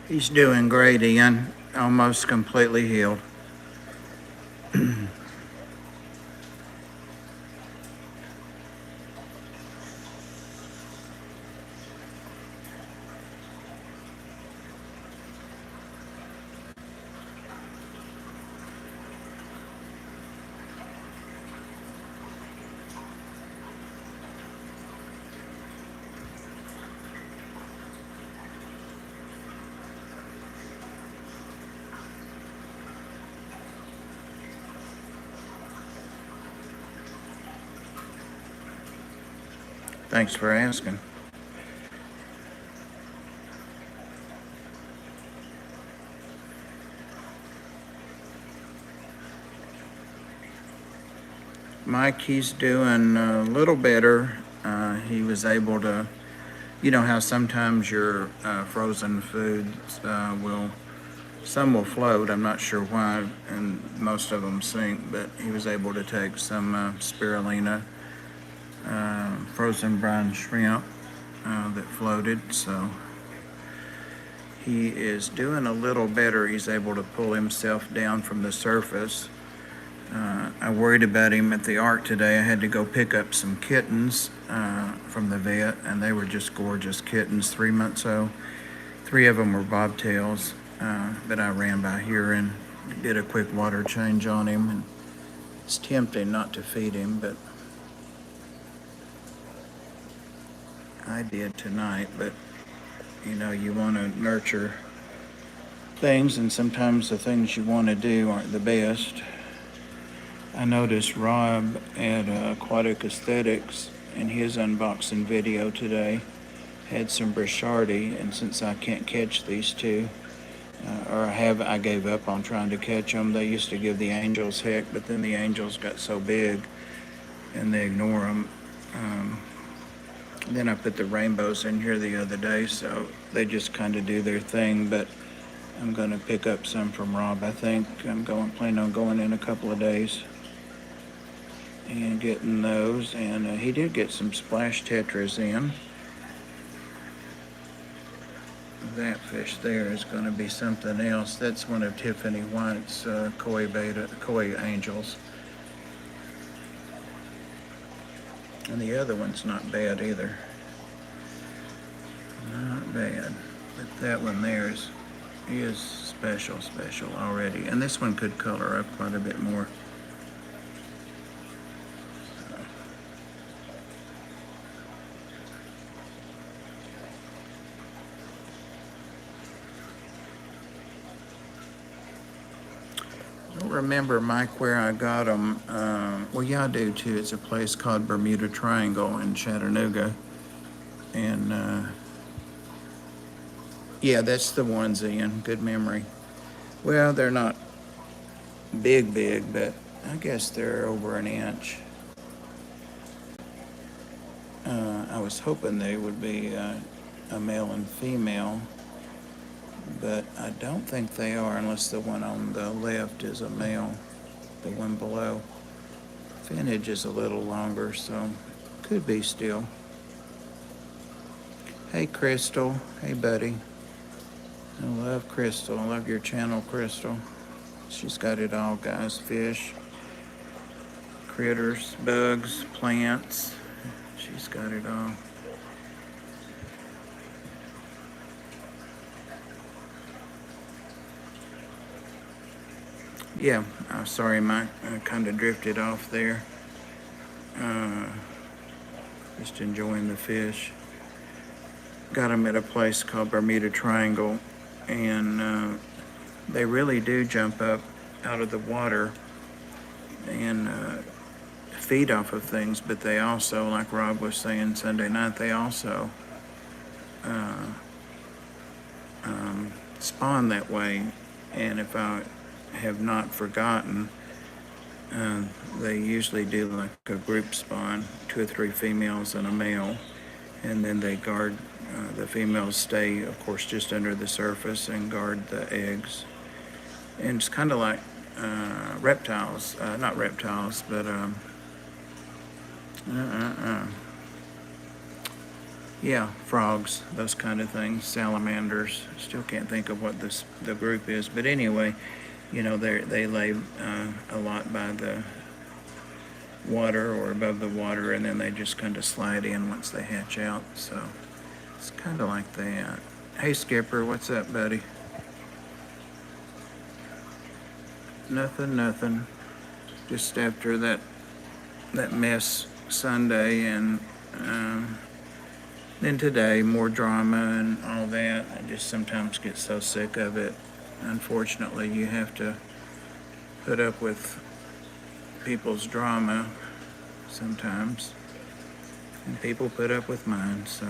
He's doing great, Ian. Almost completely healed. Thanks for asking. Mike, he's doing a little better. He was able to, you know how sometimes your frozen foods some will float. I'm not sure why, and most of them sink, but he was able to take some spirulina, frozen brine shrimp that floated. So he is doing a little better. He's able to pull himself down from the surface. I worried about him at the Ark today. I had to go pick up some kittens from the vet, and they were just gorgeous kittens, 3 months old. Three of them were bobtails, but I ran by here and did a quick water change on him. And it's tempting not to feed him, but I did tonight. But you know, you want to nurture things, and sometimes the things you want to do aren't the best. I noticed Rob at Aquatic Aesthetics in his unboxing video today had some Brichardi, and since I can't catch these two, I gave up on trying to catch them. They used to give the angels heck, but then the angels got so big and they ignore them. Then I put the rainbows in here the other day, so they just kind of do their thing. But I'm going to pick up some from Rob. I think planning on going in a couple of days and getting those. And he did get some splash tetras in. That fish there is going to be something else. That's one of Tiffany White's koi angels. And the other one's not bad either. Not bad. But that one there is special already. And this one could color up quite a bit more. I don't remember, Mike, where I got them. Well, yeah, I do too. It's a place called Bermuda Triangle in Chattanooga. And yeah, that's the ones, Ian. Good memory. Well, they're not big, but I guess they're over an inch. I was hoping they would be a male and female, but I don't think they are unless the one on the left is a male, the one below. Finnage is a little longer, so could be still. Hey, Crystal. Hey, buddy. I love Crystal. I love your channel, Crystal. She's got it all, guys. Fish, critters, bugs, plants. She's got it all. Yeah, sorry, Mike. I kind of drifted off there. Just enjoying the fish. Got them at a place called Bermuda Triangle, and they really do jump up out of the water and feed off of things, but they also, like Rob was saying Sunday night, they also spawn that way. And if I have not forgotten, they usually do like a group spawn, 2 or 3 females and a male, and then they guard. The females stay, of course, just under the surface and guard the eggs. And it's kind of like reptiles, not reptiles, but Yeah, frogs, those kind of things, salamanders. Still can't think of what the group is, but anyway, they lay a lot by the water or above the water, and then they just kind of slide in once they hatch out. So it's kind of like that. Hey, Skipper, what's up, buddy? Nothing. Just after that mess Sunday, and then today, more drama and all that. I just sometimes get so sick of it. Unfortunately, you have to put up with people's drama sometimes, and people put up with mine, so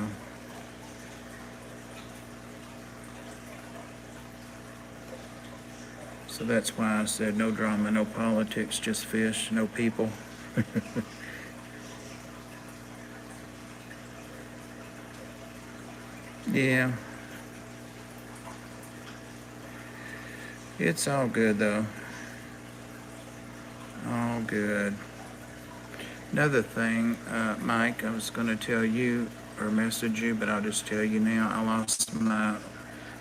that's why I said no drama, no politics, just fish, no people. Yeah, it's all good though. All good. Another thing, Mike, I was going to tell you or message you, but I'll just tell you now. I lost my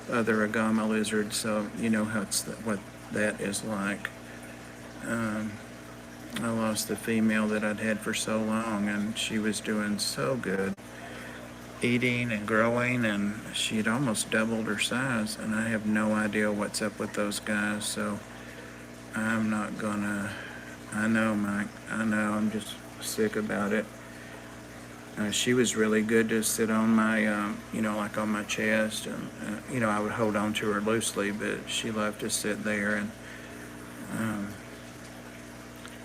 other agama lizard, so you know what that is like. I lost the female that I'd had for so long, and she was doing so good, eating and growing, and she'd almost doubled her size, and I have no idea what's up with those guys, so I'm not gonna. I know, Mike. I know. I'm just sick about it. She was really good to sit on my, like on my chest, and I would hold on to her loosely, but she loved to sit there, and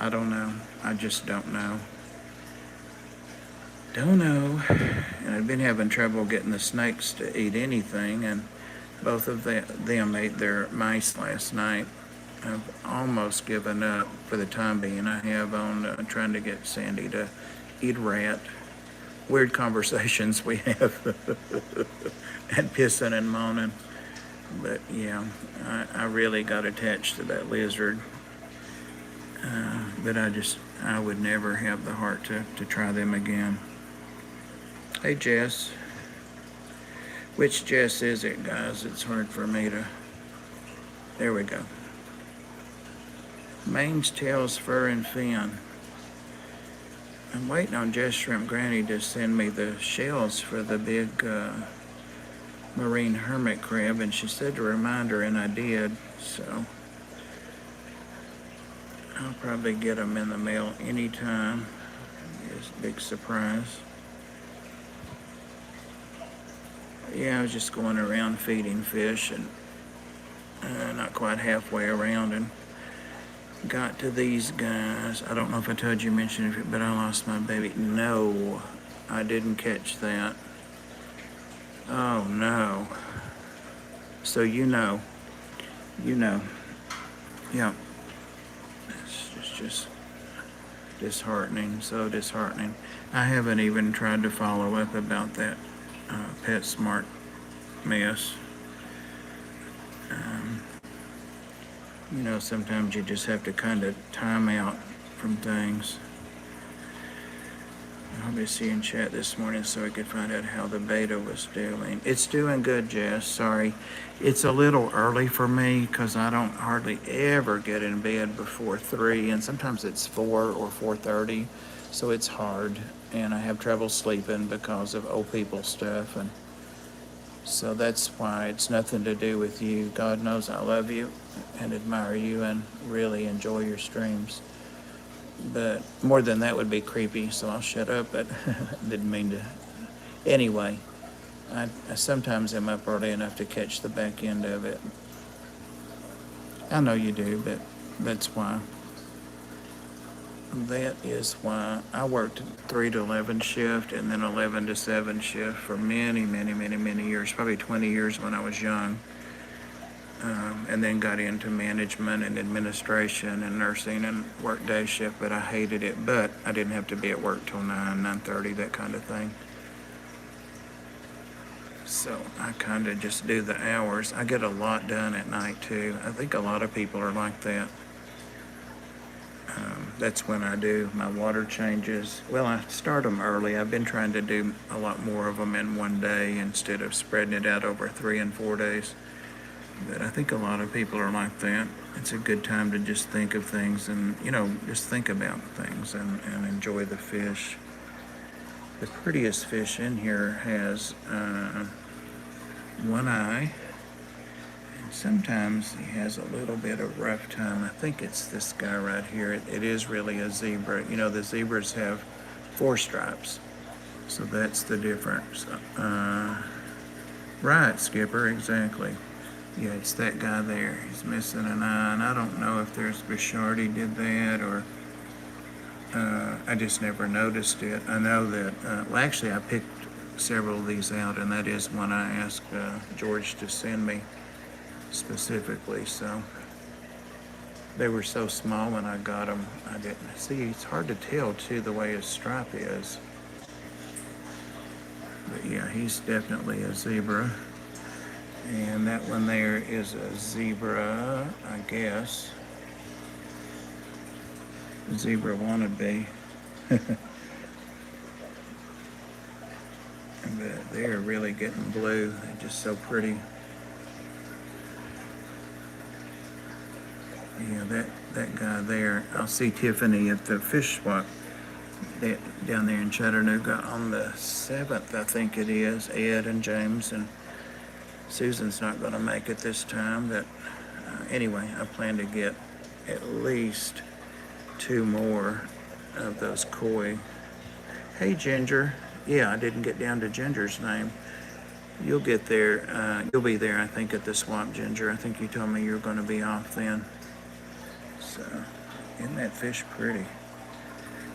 I don't know. I just don't know. Don't know. And I've been having trouble getting the snakes to eat anything, and both of them ate their mice last night. I've almost given up for the time being. I have on trying to get Sandy to eat a rat. Weird conversations we have, and pissing and moaning. But yeah, I really got attached to that lizard. But I would never have the heart to try them again. Hey, Jess. Which Jess is it, guys? It's hard for me to. There we go. Mange, tails, fur, and fin. I'm waiting on Jess Shrimp Granny to send me the shells for the big marine hermit crab, and she said to remind her, and I did, so I'll probably get them in the mail anytime. It's a big surprise. Yeah, I was just going around feeding fish, and not quite halfway around, and got to these guys. I don't know if I told you, mentioned it, but I lost my baby. No, I didn't catch that. Oh no. So you know. Yeah. It's just disheartening, so disheartening. I haven't even tried to follow up about that PetSmart mess. Sometimes you just have to kind of time out from things. I'll be seeing chat this morning so I could find out how the beta was doing. It's doing good, Jess. Sorry. It's a little early for me because I don't hardly ever get in bed before 3, and sometimes it's 4 or 4:30, so it's hard, and I have trouble sleeping because of old people stuff, and so that's why. It's nothing to do with you. God knows I love you and admire you and really enjoy your streams. But more than that would be creepy, so I'll shut up, but didn't mean to. Anyway, I sometimes am up early enough to catch the back end of it. I know you do, but that's why. That is why I worked 3 to 11 shift and then 11 to 7 shift for many, many, many, many years, probably 20 years when I was young. And then got into management and administration and nursing and worked day shift, but I hated it. But I didn't have to be at work till 9:30, that kind of thing. So I kind of just do the hours. I get a lot done at night too. I think a lot of people are like that. that's when I do my water changes. Well, I start them early. I've been trying to do a lot more of them in one day instead of spreading it out over 3 and 4 days. But I think a lot of people are like that. It's a good time to just think of things and, just think about things and enjoy the fish. The prettiest fish in here has one eye. And sometimes he has a little bit of rough time. I think it's this guy right here. It is really a zebra. The zebras have 4 stripes. So that's the difference. Right, Skipper, exactly. Yeah, it's that guy there. He's missing an eye, and I don't know if there's Bishardi did that or I just never noticed it. I know that, actually, I picked several of these out, and that is one I asked George to send me specifically. So they were so small when I got them, I didn't see. It's hard to tell, too, the way his stripe is. But yeah, he's definitely a zebra. And that one there is a zebra, I guess. Zebra wannabe. But they're really getting blue. They're just so pretty. Yeah, that guy there. I'll see Tiffany at the fish swap down there in Chattanooga on the 7th, I think it is. Ed and James and Susan's not going to make it this time, but anyway, I plan to get at least 2 more of those koi. Hey, Ginger. Yeah, I didn't get down to Ginger's name. You'll get there. You'll be there, I think, at the swamp, Ginger. I think you told me you were going to be off then. So, isn't that fish pretty?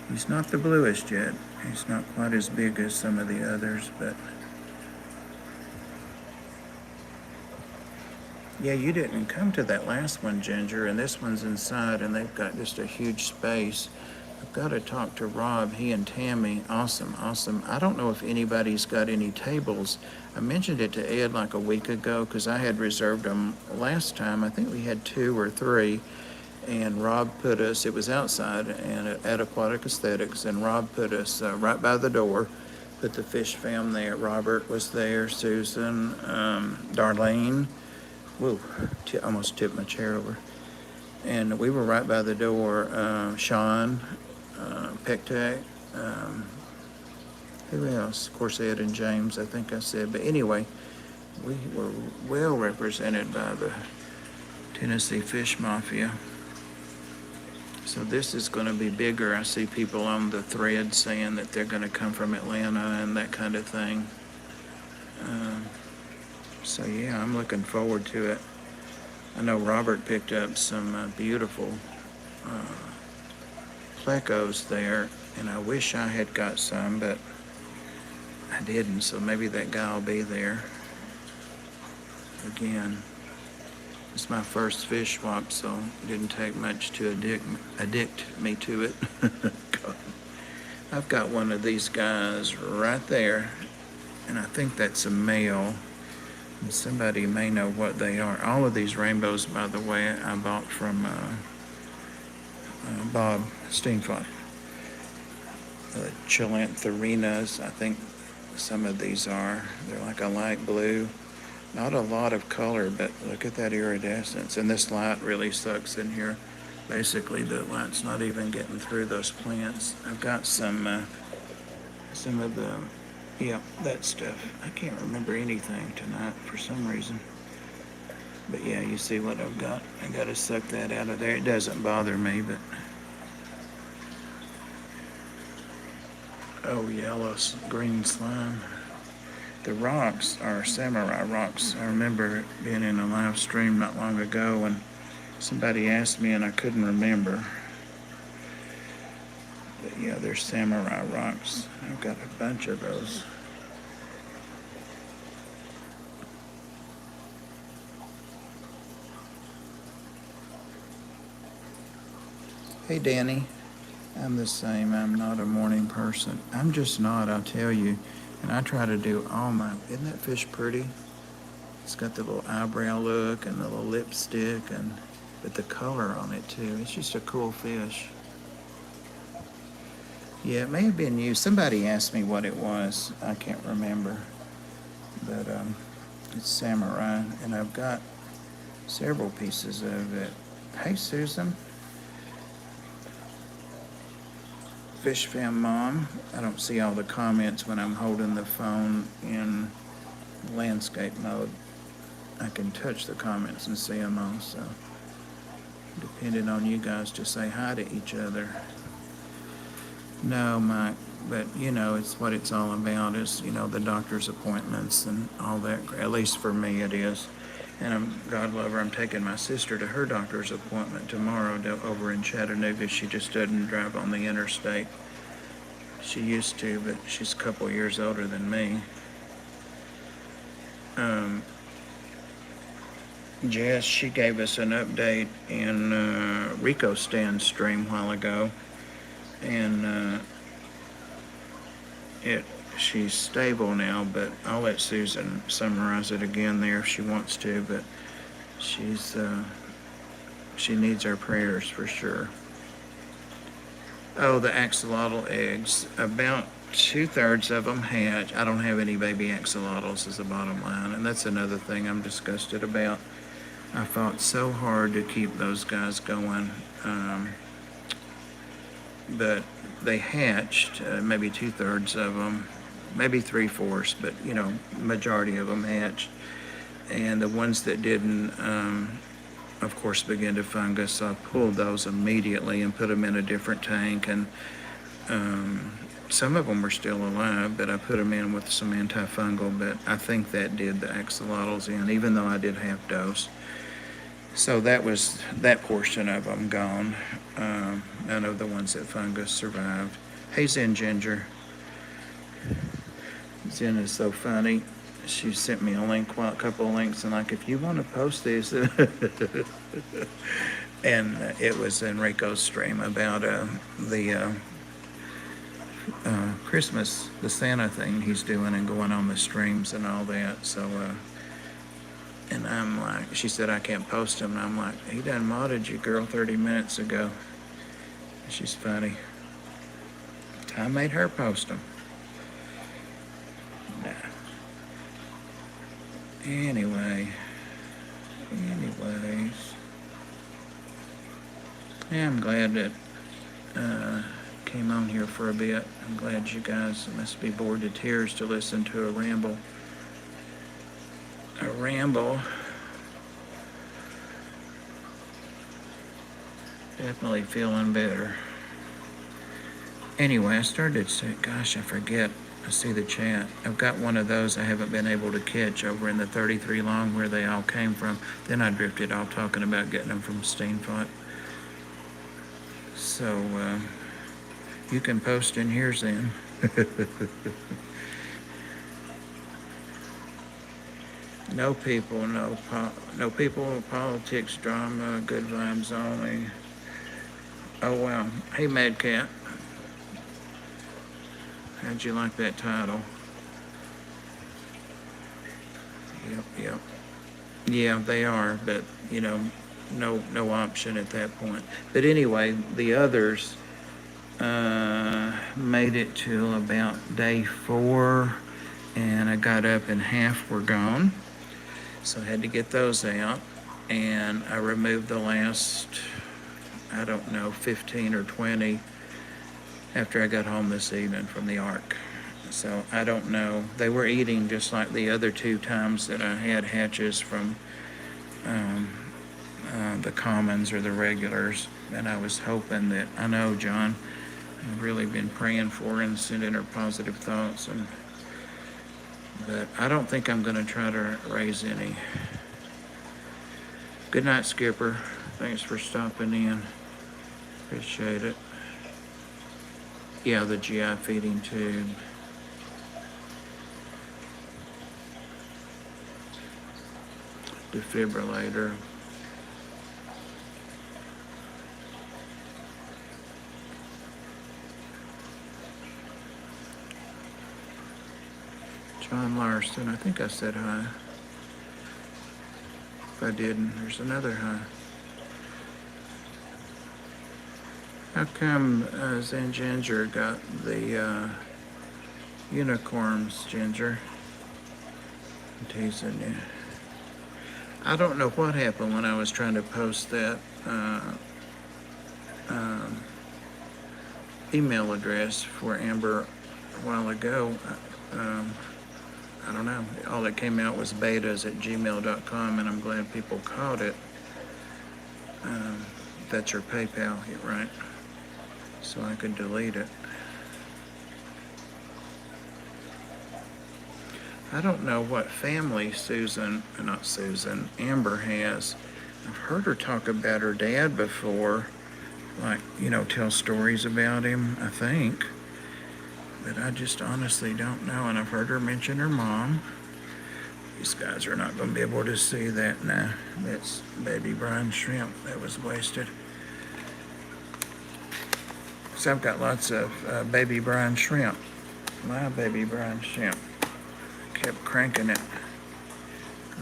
He's not the bluest yet. He's not quite as big as some of the others, but yeah, you didn't come to that last one, Ginger, and this one's inside, and they've got just a huge space. I've got to talk to Rob, he and Tammy. Awesome. I don't know if anybody's got any tables. I mentioned it to Ed like a week ago because I had reserved them last time. I think we had 2 or 3, and Rob put us, it was outside and at Aquatic Aesthetics, and Rob put us right by the door, put the fish fam there. Robert was there, Susan, Darlene. Whoa, almost tipped my chair over. And we were right by the door. Sean, Pectac, who else? Of course, Ed and James, I think I said. But anyway, we were well represented by the Tennessee Fish Mafia. So this is going to be bigger. I see people on the thread saying that they're going to come from Atlanta and that kind of thing. So yeah, I'm looking forward to it. I know Robert picked up some beautiful plecos there, and I wish I had got some, but I didn't, so maybe that guy will be there. Again, it's my first fish swap, so it didn't take much to addict me to it. I've got one of these guys right there, and I think that's a male. And somebody may know what they are. All of these rainbows, by the way, I bought from Bob Steenfott. Chilantherinas, I think some of these are. They're like a light blue. Not a lot of color, but look at that iridescence. And this light really sucks in here. Basically, the light's not even getting through those plants. I've got some of the, yeah, that stuff. I can't remember anything tonight for some reason. But yeah, you see what I've got. I got to suck that out of there. It doesn't bother me, but oh, yellow green slime. The rocks are samurai rocks. I remember being in a live stream not long ago and somebody asked me and I couldn't remember. But yeah, they're samurai rocks. I've got a bunch of those. Hey, Danny. I'm the same. I'm not a morning person. I'm just not, I'll tell you. And I try to do all my, isn't that fish pretty? It's got the little eyebrow look and the little lipstick, but the color on it too. It's just a cool fish. Yeah, it may have been you. Somebody asked me what it was. I can't remember. But it's samurai, and I've got several pieces of it. Hey, Susan. Fish Fam Mom. I don't see all the comments when I'm holding the phone in landscape mode. I can touch the comments and see them also. Depending on you guys to say hi to each other. No, Mike, but it's what it's all about is, the doctor's appointments and all that. At least for me it is. And God love her, I'm taking my sister to her doctor's appointment tomorrow over in Chattanooga. She just doesn't drive on the interstate. She used to, but she's a couple years older than me. Jess, she gave us an update in Rico Stan's stream a while ago. And she's stable now, but I'll let Susan summarize it again there if she wants to, but she needs our prayers for sure. Oh, the axolotl eggs. About 2/3 of them hatch. I don't have any baby axolotls is the bottom line, and that's another thing I'm disgusted about. I fought so hard to keep those guys going, but they hatched, maybe 2/3 of them, maybe 3/4, but majority of them hatched. And the ones that didn't, of course, began to fungus. So I pulled those immediately and put them in a different tank. And some of them were still alive, but I put them in with some antifungal. But I think that did the axolotls in, even though I did half dose. So that was that portion of them gone. None of the ones that fungus survived. Hey, Zen Ginger. Zen is so funny. She sent me a couple of links, and if you want to post this, and it was Enrico's stream about the Christmas, the Santa thing he's doing and going on the streams and all that. So, and I'm like, she said I can't post him, and I'm like, he done modded you, girl, 30 minutes ago. She's funny. I made her post them. Nah. Anyways, yeah, I'm glad that came on here for a bit. I'm glad you guys must be bored to tears to listen to a ramble. Definitely feeling better. Anyway, I started to say, gosh, I forget. I see the chat. I've got one of those I haven't been able to catch over in the 33 long where they all came from. Then I drifted off talking about getting them from Steenfoot. So, you can post in here, Zen. No people, no people, politics, drama, good vibes only. Oh, wow. Hey, Mad Cat. How'd you like that title? Yep. Yeah, they are, but, no option at that point. But anyway, the others made it till about day 4, and I got up and half were gone. So I had to get those out, and I removed the last, 15 or 20 after I got home this evening from the Ark. So I don't know. They were eating just like the other 2 times that I had hatches from the commons or the regulars. And I was hoping that, I know, John, I've really been praying for her and sending her positive thoughts. But I don't think I'm going to try to raise any. Good night, Skipper. Thanks for stopping in. Appreciate it. Yeah, the GI feeding tube. Defibrillator. John Larson, I think I said hi. If I didn't, there's another hi. How come Zen Ginger got the unicorns, Ginger? I'm teasing you. I don't know what happened when I was trying to post that email address for Amber a while ago. I don't know. All that came out was betas@gmail.com, and I'm glad people caught it. That's your PayPal, right? So I could delete it. I don't know what family Amber has. I've heard her talk about her dad before, like, tell stories about him, I think. But I just honestly don't know. And I've heard her mention her mom. These guys are not going to be able to see that now. That's baby brine shrimp that was wasted. So I've got lots of baby brine shrimp. My baby brine shrimp. Kept cranking it.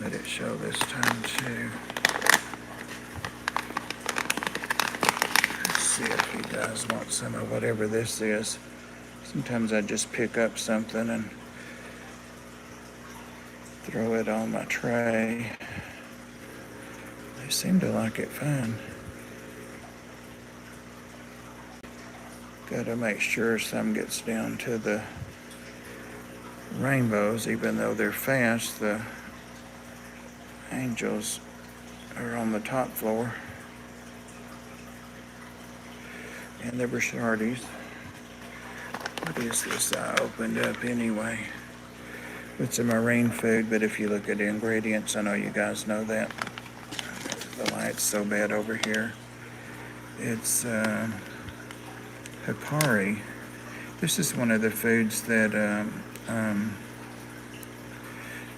Let it show this time too. Let's see if he does want some of whatever this is. Sometimes I just pick up something and throw it on my tray. They seem to like it fine. Got to make sure some gets down to the rainbows, even though they're fast. The angels are on the top floor. And the Bouchardis. What is this I opened up anyway? It's a marine food, but if you look at the ingredients, I know you guys know that. The light's so bad over here. It's Hikari. This is one of the foods that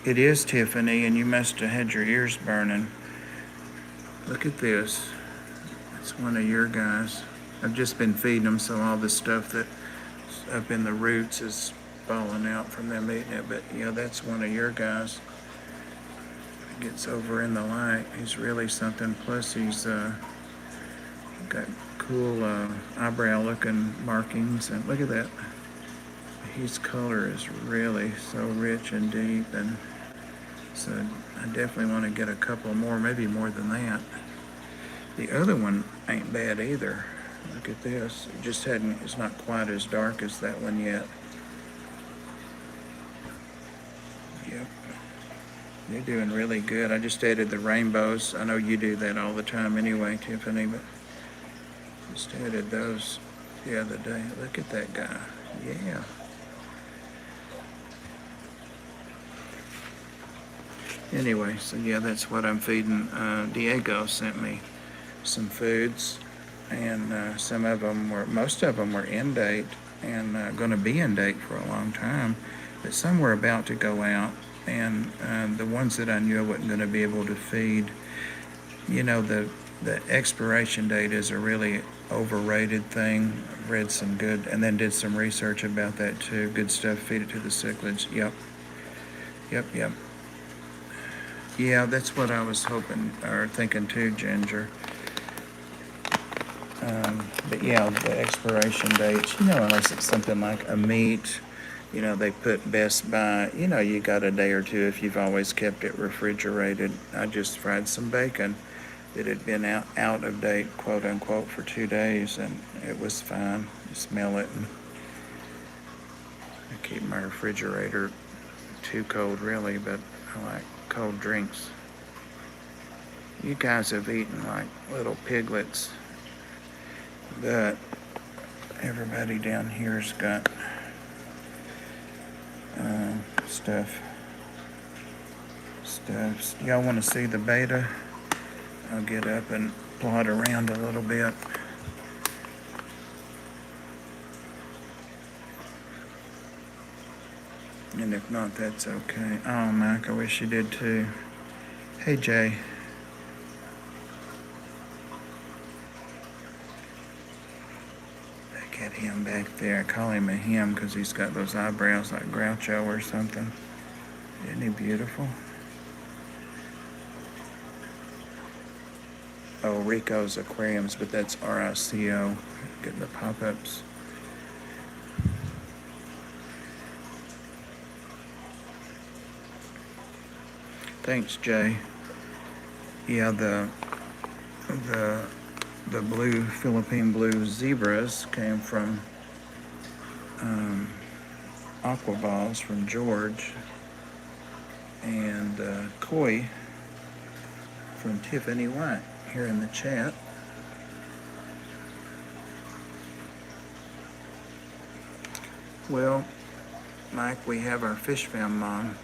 it is, Tiffany, and you must have had your ears burning. Look at this. It's one of your guys. I've just been feeding them, so all the stuff that's up in the roots is falling out from them eating it. But yeah, that's one of your guys. Gets over in the light. He's really something. Plus, he's got cool eyebrow looking markings, and look at that. His color is really so rich and deep, and so I definitely want to get a couple more, maybe more than that. The other one ain't bad either. Look at this. It just it's not quite as dark as that one yet. Yep. They're doing really good. I just added the rainbows. I know you do that all the time anyway, Tiffany, but just added those the other day. Look at that guy. Yeah. Anyway, so yeah, that's what I'm feeding. Diego sent me some foods, and most of them were in date and going to be in date for a long time, but some were about to go out, and the ones that I knew I wasn't going to be able to feed, the expiration date is a really overrated thing. I've read some good, and then did some research about that too. Good stuff, feed it to the cichlids. Yep. Yeah, that's what I was hoping or thinking too, Ginger. But yeah, the expiration dates, unless it's something like a meat, they put best by, you got a day or two if you've always kept it refrigerated. I just fried some bacon that had been out of date, quote unquote, for 2 days, and it was fine. You smell it, and I keep my refrigerator too cold, really, but I like cold drinks. You guys have eaten like little piglets, but everybody down here's got stuff. Y'all want to see the beta? I'll get up and plot around a little bit. And if not, that's okay. Oh, Mike, I wish you did too. Hey, Jay. Look at him back there. I call him a him because he's got those eyebrows like Groucho or something. Isn't he beautiful? Oh, Rico's Aquariums, but that's RICO. getting the pop-ups. Thanks, Jay. Yeah, the blue Philippine blue zebras came from aqua balls from George, and koi from Tiffany White here in the chat. Well, Mike, we have our fish fam mom,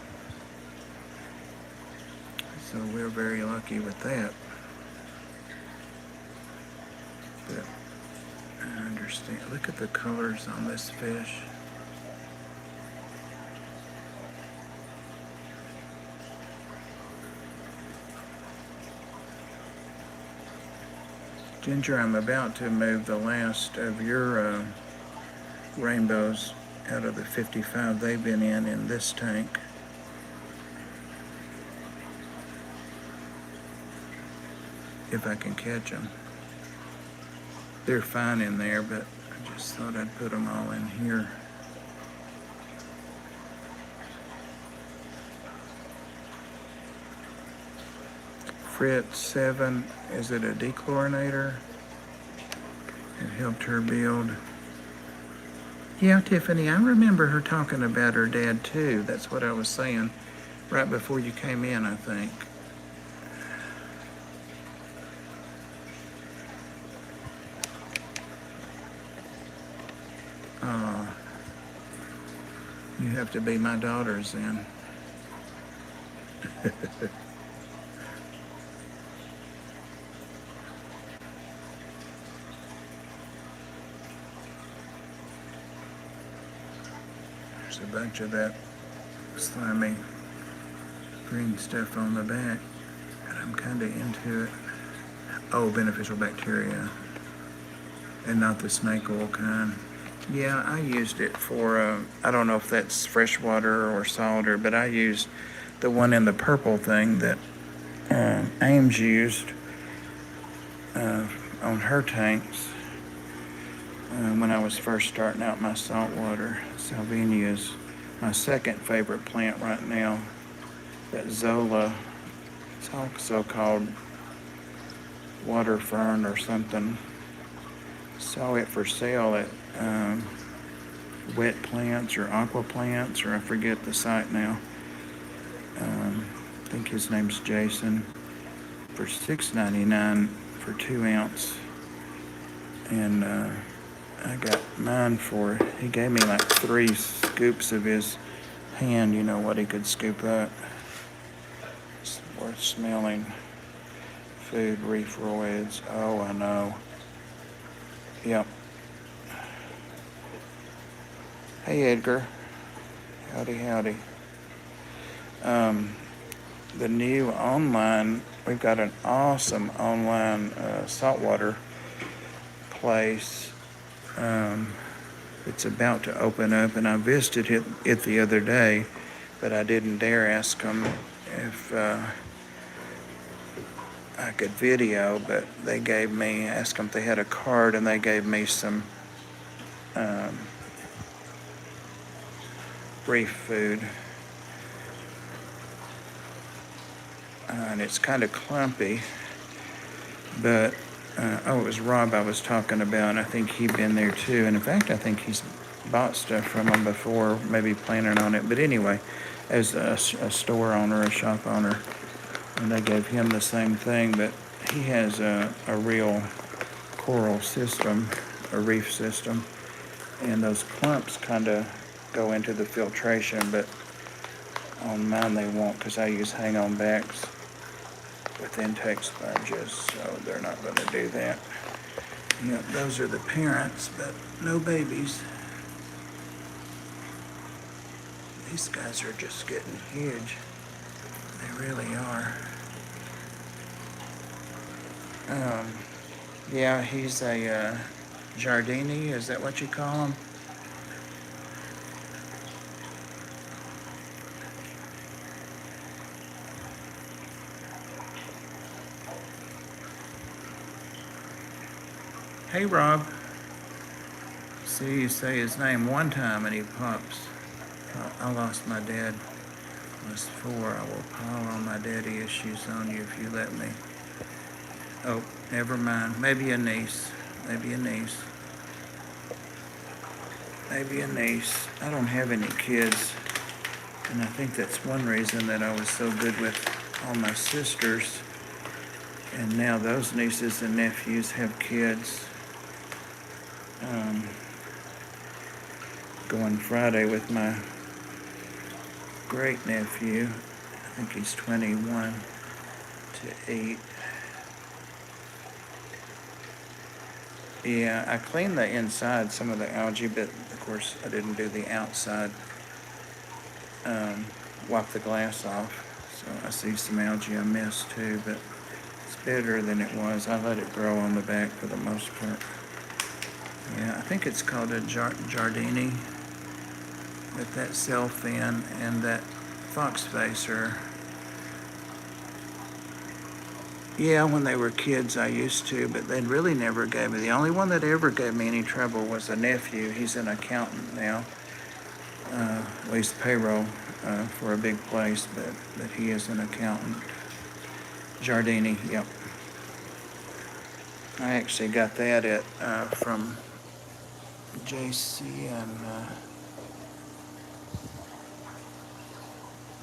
so we're very lucky with that. But I understand. Look at the colors on this fish. Ginger, I'm about to move the last of your rainbows out of the 55 they've been in this tank. If I can catch them. They're fine in there, but I just thought I'd put them all in here. Frit 7, is it a dechlorinator? It helped her build. Yeah, Tiffany, I remember her talking about her dad too. That's what I was saying right before you came in, I think. You have to be my daughters then. There's a bunch of that slimy green stuff on the back, and I'm kind of into it. Oh, beneficial bacteria, and not the snake oil kind. Yeah, I used it for, I don't know if that's freshwater or salter, but I used the one in the purple thing that Ames used on her tanks when I was first starting out my saltwater. Salvinia is my second favorite plant right now. That Zola, it's also called water fern or something. Saw it for sale at Wet Plants or Aqua Plants, or I forget the site now. I think his name's Jason, for $6.99 for 2 ounce. And I got mine for, he gave me like 3 scoops of his hand, you know what he could scoop up. It's worth smelling. Food, reef roids. Oh, I know. Yep. Hey, Edgar. Howdy, howdy. The new online, we've got an awesome online saltwater place. It's about to open up, and I visited it the other day, but I didn't dare ask them if I could video, but they gave me, asked them if they had a card, and they gave me some reef food. And it's kind of clumpy, but oh, it was Rob I was talking about. I think he'd been there too, and in fact I think he's bought stuff from them before, maybe planning on it. But anyway, as a store owner, a shop owner, and they gave him the same thing, but he has a real coral system, a reef system, and those clumps kind of go into the filtration, but on mine they won't, because I use hang-on backs with intake sponges, so they're not going to do that. Yep, those are the parents, but no babies. These guys are just getting huge. They really are. Yeah, he's a Giardini, is that what you call him? Hey, Rob. see you say his name one time and he pops. I lost my dad. I was 4. I will pile all my daddy issues on you if you let me. Oh, never mind. Maybe a niece. Maybe a niece. Maybe a niece. I don't have any kids. And I think that's one reason that I was so good with all my sisters. And now those nieces and nephews have kids. Going Friday with my great nephew. I think he's 21 to 8. Yeah, I cleaned the inside, some of the algae, but of course I didn't do the outside. Wipe the glass off. So I see some algae I missed too, but it's better than it was. I let it grow on the back for the most part. Yeah, I think it's called a Giardini. With that Selfin and that fox facer. Yeah, when they were kids I used to, but they really never gave me. The only one that ever gave me any trouble was a nephew. He's an accountant now. Well, he's payroll for a big place, but he is an accountant. Giardini, yep. I actually got that at from JC and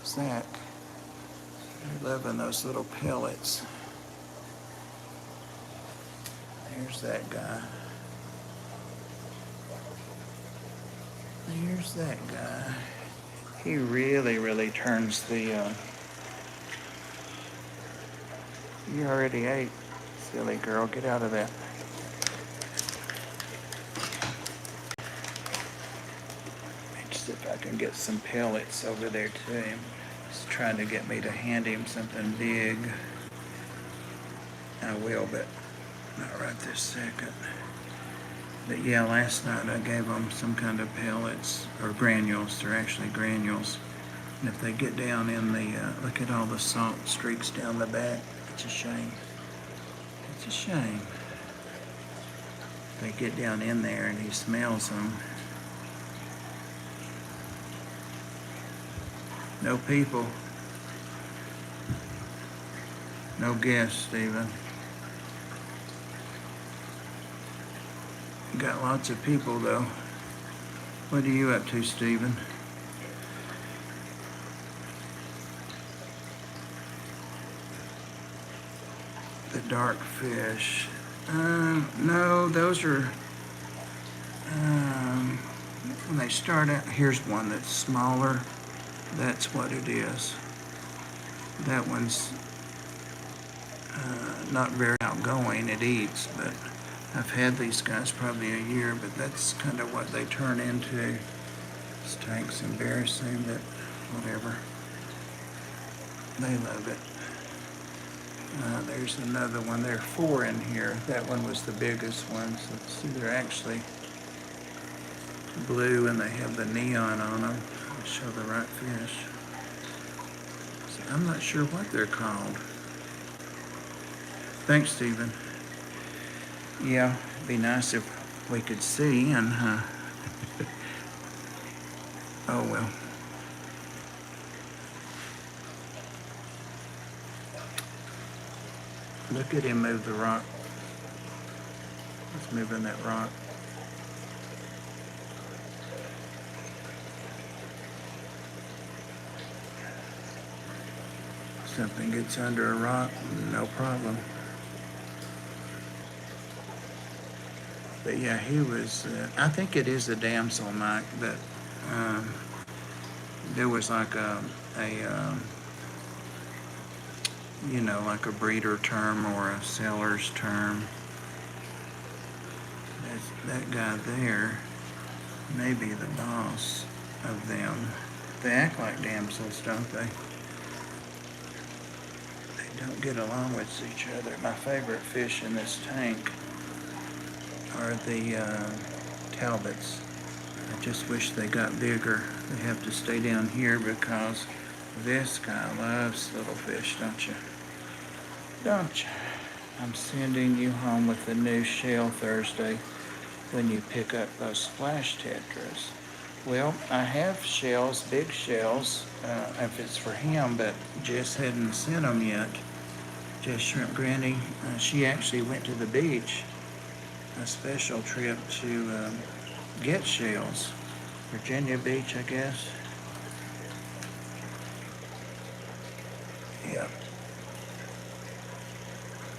Zach. They're loving those little pellets. Here's that guy. Here's that guy. He really turns the, you already ate, silly girl, get out of that. Let's see if I can get some pellets over there to him. He's trying to get me to hand him something big. I will, but not right this second. But yeah, last night I gave them some kind of pellets, or granules. They're actually granules. And if they get down in the, look at all the salt streaks down the back. It's a shame. It's a shame. They get down in there and he smells them. No people. No guests, Stephen. Got lots of people though. What are you up to, Stephen? The dark fish. No, those are, when they start out, here's one that's smaller. That's what it is. That one's not very outgoing. It eats, but I've had these guys probably a year, but that's kind of what they turn into. This tank's embarrassing, but whatever. They love it. There's another one. There are 4 in here. That one was the biggest one. So see, they're actually blue and they have the neon on them. I'll show the right fish. So I'm not sure what they're called. Thanks, Stephen. Yeah, it'd be nice if we could see and oh well. Look at him move the rock. He's moving that rock. Something gets under a rock, no problem. But yeah, he was, I think it is a damsel, Mike, but there was like you know, like a breeder term or a seller's term. That guy there may be the boss of them. They act like damsels, don't they? They don't get along with each other. My favorite fish in this tank are the Talbots. I just wish they got bigger. They have to stay down here because this guy loves little fish, don't you? Don't you? I'm sending you home with the new shell Thursday. when you pick up those splash tetras. Well, I have shells, big shells, if it's for him, but Jess hadn't sent them yet. Jess Shrimp Granny, she actually went to the beach, a special trip to get shells. Virginia Beach, I guess. Yep.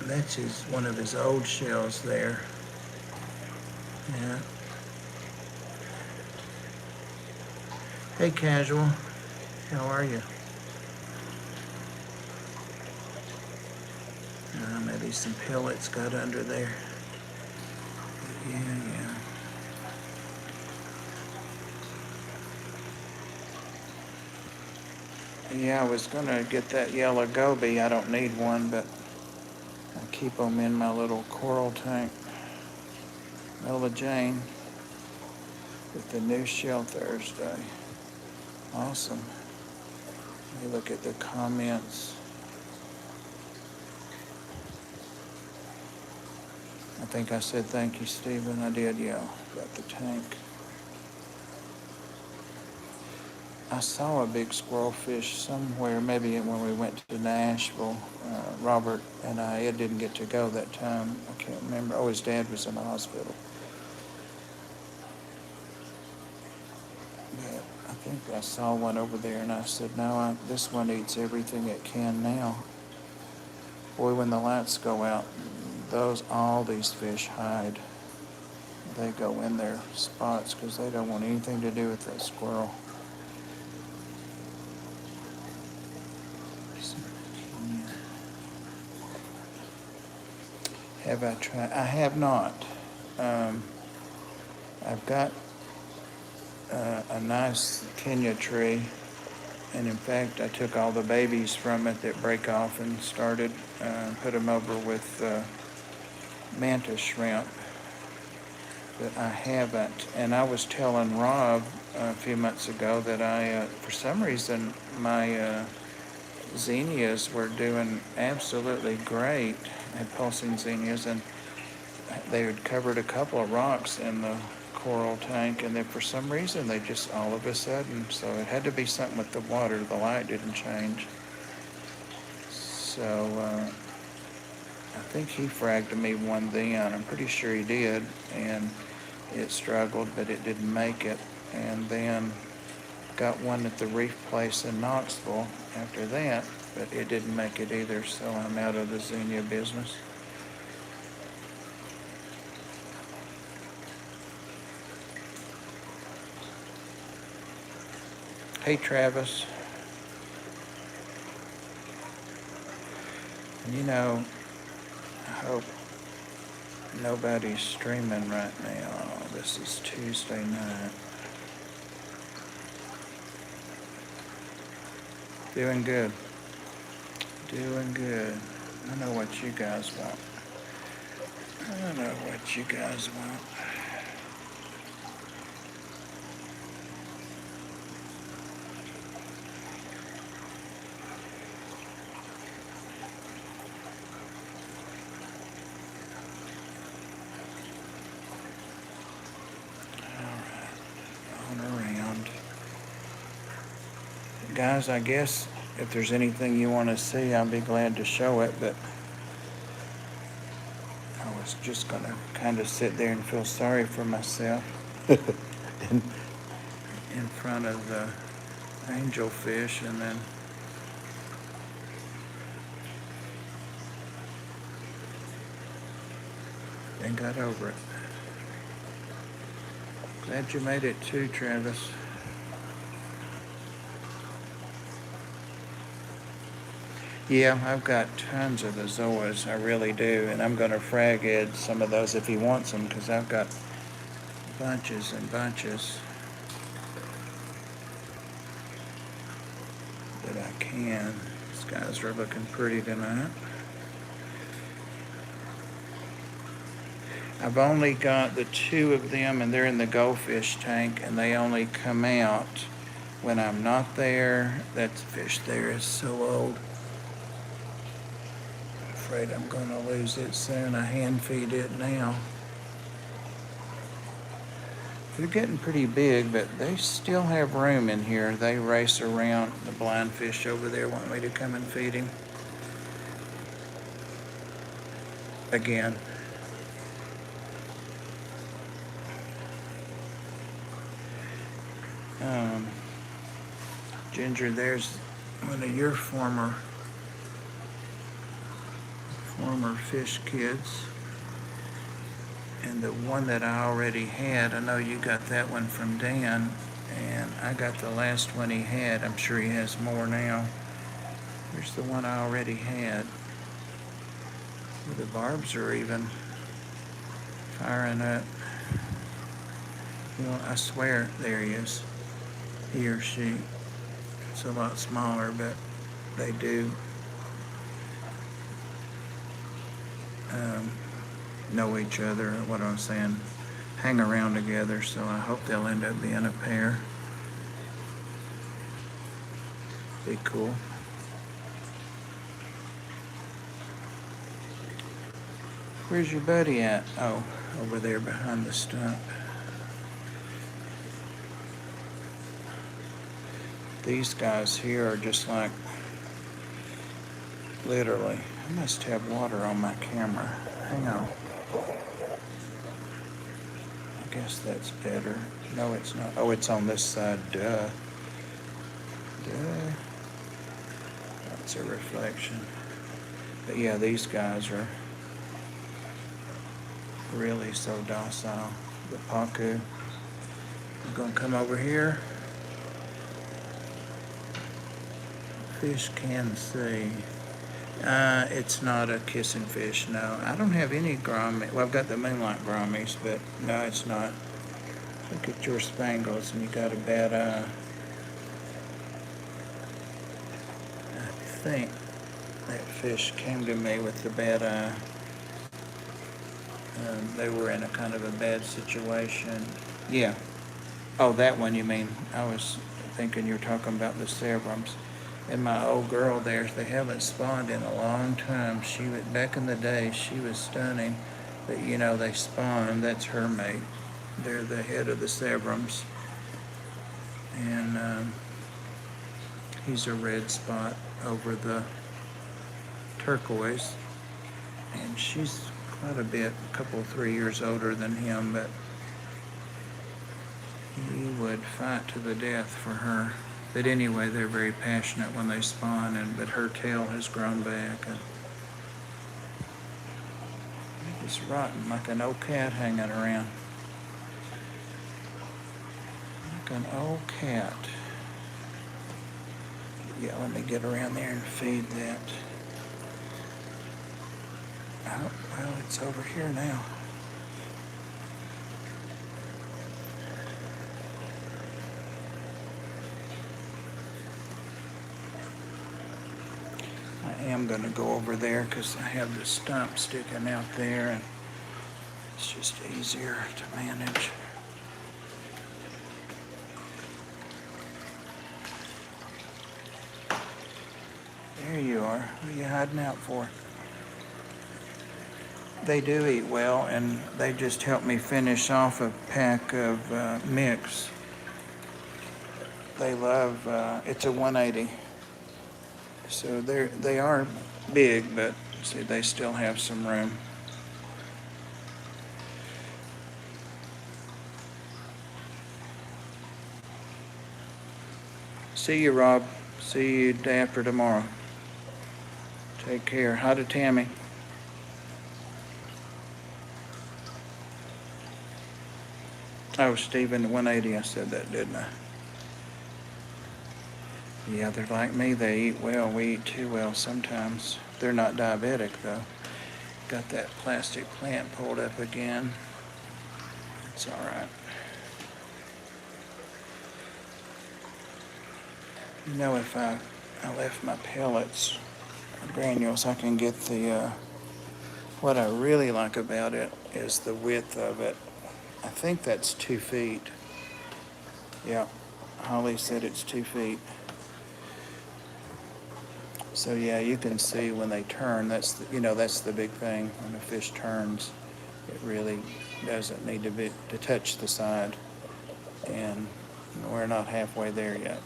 That's one of his old shells there. Yeah. Hey, Casual. How are you? Maybe some pellets got under there. Yeah. Yeah, I was gonna get that yellow goby. I don't need one, but I keep them in my little coral tank. Ella Jane with the new shell Thursday. Awesome. Let me look at the comments. I think I said thank you, Stephen. I did, yeah, about the tank. I saw a big squirrel fish somewhere, maybe when we went to Nashville. Robert and Ed didn't get to go that time. I can't remember. Oh, his dad was in the hospital. But I think I saw one over there, and I said, no, this one eats everything it can now. Boy, when the lights go out, all these fish hide. They go in their spots because they don't want anything to do with that squirrel. Have I tried? I have not. I've got a nice Kenya tree, and in fact, I took all the babies from it that break off and started, put them over with mantis shrimp. But I haven't. And I was telling Rob a few months ago that for some reason, my zinnias were doing absolutely great. I had pulsing zinnias, and they had covered a couple of rocks in the coral tank, and then for some reason they just all of a sudden, so it had to be something with the water. The light didn't change. So I think he fragged me one then. I'm pretty sure he did, and it struggled, but it didn't make it. And then got one at the reef place in Knoxville after that, but it didn't make it either, so I'm out of the zinnia business. Hey, Travis. I hope nobody's streaming right now. This is Tuesday night. Doing good. I know what you guys want. Guys, I guess if there's anything you want to see, I'll be glad to show it, but I was just going to kind of sit there and feel sorry for myself in front of the angelfish, and then got over it. Glad you made it too, Travis. Yeah, I've got tons of the Zoas, I really do, and I'm going to frag Ed some of those if he wants them, because I've got bunches and bunches that I can. These guys are looking pretty tonight. I've only got the 2 of them, and they're in the goldfish tank, and they only come out when I'm not there. That fish there is so old. I'm afraid I'm going to lose it soon. I hand feed it now. They're getting pretty big, but they still have room in here. They race around. The blind fish over there want me to come and feed him. Again. Ginger, there's one of your former fish kids. And the one that I already had, I know you got that one from Dan, and I got the last one he had. I'm sure he has more now. Here's the one I already had. The barbs are even firing up. Well, I swear, there he is. He or she. It's a lot smaller, but they do know each other, what I'm saying, hang around together, so I hope they'll end up being a pair. Be cool. Where's your buddy at? Oh, over there behind the stump. These guys here are just like, literally, I must have water on my camera. Hang on. I guess that's better. No, it's not. Oh, it's on this side. Duh. That's a reflection. But yeah, these guys are really so docile. The pacu. I'm gonna come over here. Fish can see. It's not a kissing fish, no. I don't have any gouramet. Well, I've got the moonlight gouramis, but no, it's not. Look at your spangles, and you got a bad eye. I think that fish came to me with the bad eye. They were in a kind of a bad situation. Yeah. Oh, that one you mean. I was thinking you're talking about the Sebrums. And my old girl there, they haven't spawned in a long time. Back in the day, she was stunning. But you know, they spawn, that's her mate. They're the head of the Sebrums. And he's a red spot over the turquoise. And she's quite a bit, a couple, 3 years older than him, but he would fight to the death for her. But anyway, they're very passionate when they spawn, but her tail has grown back. And it's rotten, like an old cat hanging around. Like an old cat. Yeah, let me get around there and feed that. Oh, well, it's over here now. I am going to go over there because I have the stump sticking out there, and it's just easier to manage. There you are. What are you hiding out for? They do eat well, and they just helped me finish off a pack of mix. They love, it's a 180. So they are big, but see, they still have some room. See you, Rob. See you day after tomorrow. Take care. Hi to Tammy. Oh, Stephen, 180, I said that, didn't I? Yeah, they're like me. They eat well. We eat too well sometimes. They're not diabetic, though. Got that plastic plant pulled up again. It's all right. You know, if I left my pellets, granules, I can get the, what I really like about it is the width of it. I think that's 2 feet. Yeah, Holly said it's 2 feet. So yeah, you can see when they turn, that's the big thing. When a fish turns, it really doesn't need to touch the side. And we're not halfway there yet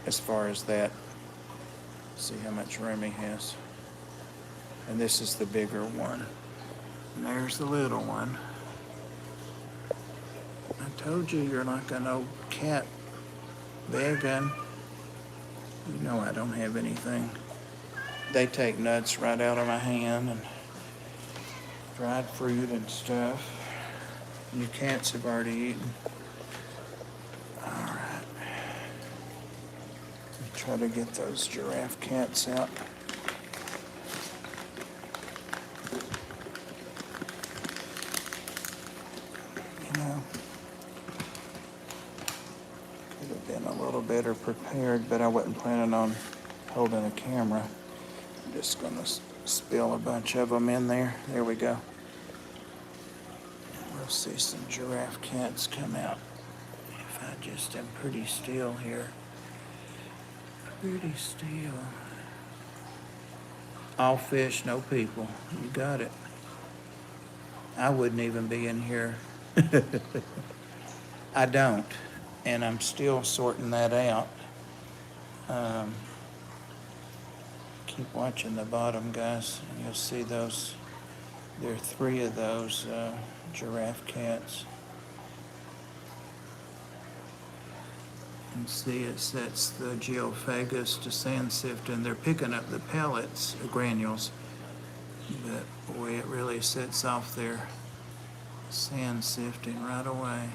as far as that. See how much room he has. And this is the bigger one. And there's the little one. I told you you're like an old cat begging. You know I don't have anything. They take nuts right out of my hand and dried fruit and stuff. You cats have already eaten. All right. Try to get those giraffe cats out. You know, could have been a little better prepared, but I wasn't planning on holding a camera. I'm just gonna spill a bunch of them in there. There we go. We'll see some giraffe cats come out. If I just am pretty still here. Pretty still. All fish, no people. You got it. I wouldn't even be in here. I don't. And I'm still sorting that out. Keep watching the bottom, guys. And you'll see those. There are 3 of those giraffe cats. And see, it sets the geophagus to sand sift, and they're picking up the pellets, the granules. But boy, it really sets off their sand sifting right away.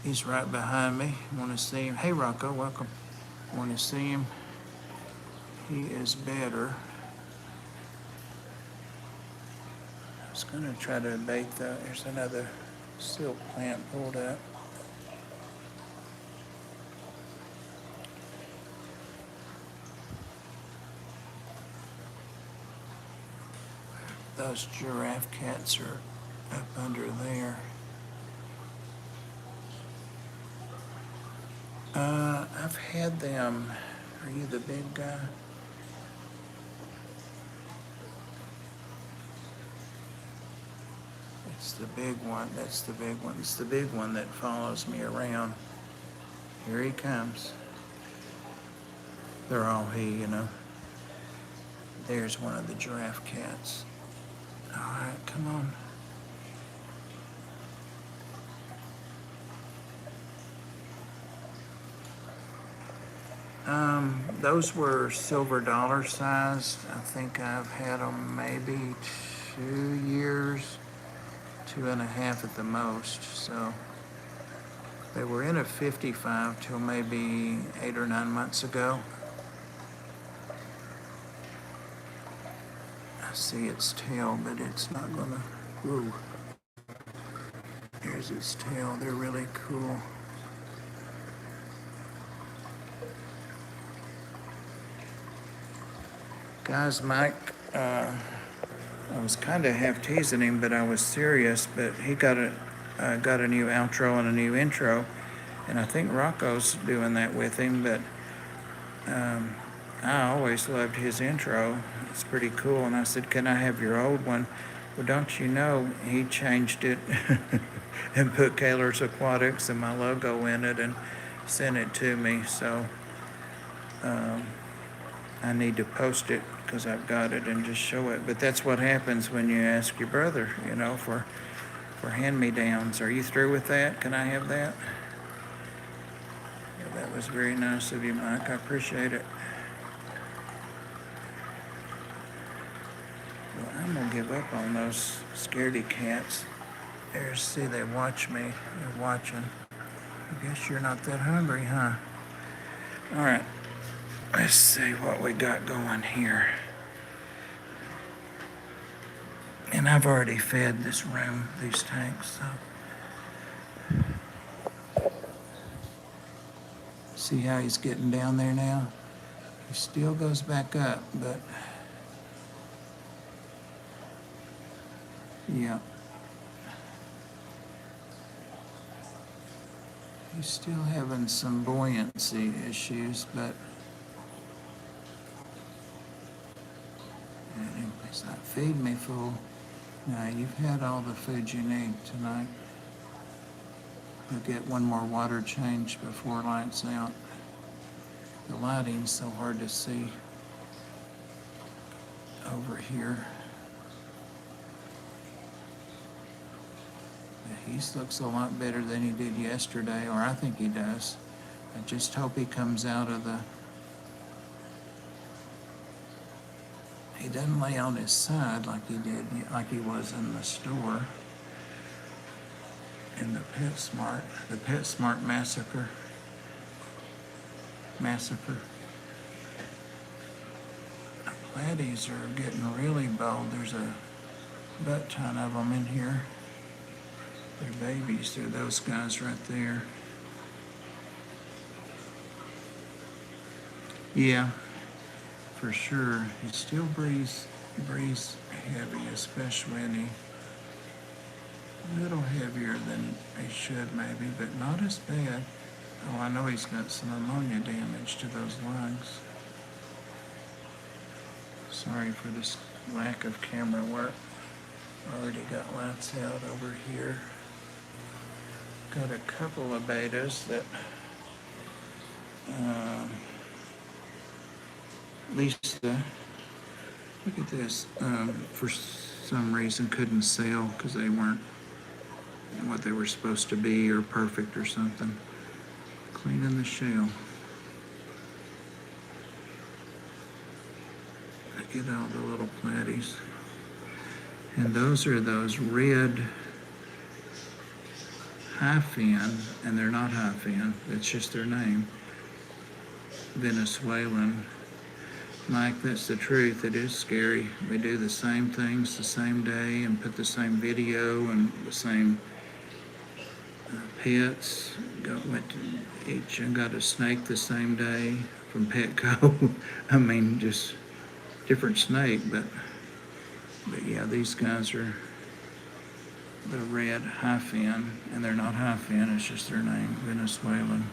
He's right behind me. Want to see him? Hey, Rocco, welcome. Want to see him? He is better. I was going to try to bait the. There's another silk plant pulled up. Those giraffe cats are up under there. I've had them. Are you the big guy? It's the big one. That's the big one. It's the big one that follows me around. Here he comes. They're all he, you know. There's one of the giraffe cats. All right, come on. Those were silver dollar sized. I think I've had them maybe 2 years, 2.5 at the most. So they were in a 55 till maybe 8 or 9 months ago. I see its tail, but it's not gonna. Ooh. Here's its tail. They're really cool. Guys, Mike, I was kind of half teasing him, but I was serious. But he got a new outro and a new intro, and I think Rocco's doing that with him. But I always loved his intro. It's pretty cool. And I said, "Can I have your old one?" Well, don't you know, he changed it and put Kaler's Aquatics and my logo in it and sent it to me. So I need to post it because I've got it and just show it. But that's what happens when you ask your brother, you know, for hand-me-downs. Are you through with that? Can I have that? Yeah, that was very nice of you, Mike. I appreciate it. Well, I'm going to give up on those scaredy cats. There, see, they watch me. They're watching. I guess you're not that hungry, huh? All right. Let's see what we got going here. And I've already fed this room, these tanks, so. See how he's getting down there now? He still goes back up, but yeah. He's still having some buoyancy issues, but it's not feed me, fool. No, you've had all the food you need tonight. We'll get one more water change before lights out. The lighting's so hard to see over here. He looks a lot better than he did yesterday, or I think he does. I just hope he comes out of the... He doesn't lay on his side like he did, like he was in the store. In the PetSmart massacre. The platies are getting really bold. There's a butt ton of them in here. They're babies. They're those guys right there. Yeah, for sure. He still breathes heavy, especially when he a little heavier than he should maybe, but not as bad. Oh, I know he's got some ammonia damage to those lungs. Sorry for this lack of camera work. Already got lights out over here. Got a couple of betas that Lisa, look at this, for some reason couldn't sell because they weren't what they were supposed to be or perfect or something. Cleaning the shell. Look at all the little platies. And those are those red high fin, and they're not high fin, it's just their name. Venezuelan. Mike, that's the truth. It is scary. We do the same things the same day and put the same video and the same pets. Went to each and got a snake the same day from Petco. I mean, just different snake, but yeah, these guys are the red high fin, and they're not high fin, it's just their name, Venezuelan.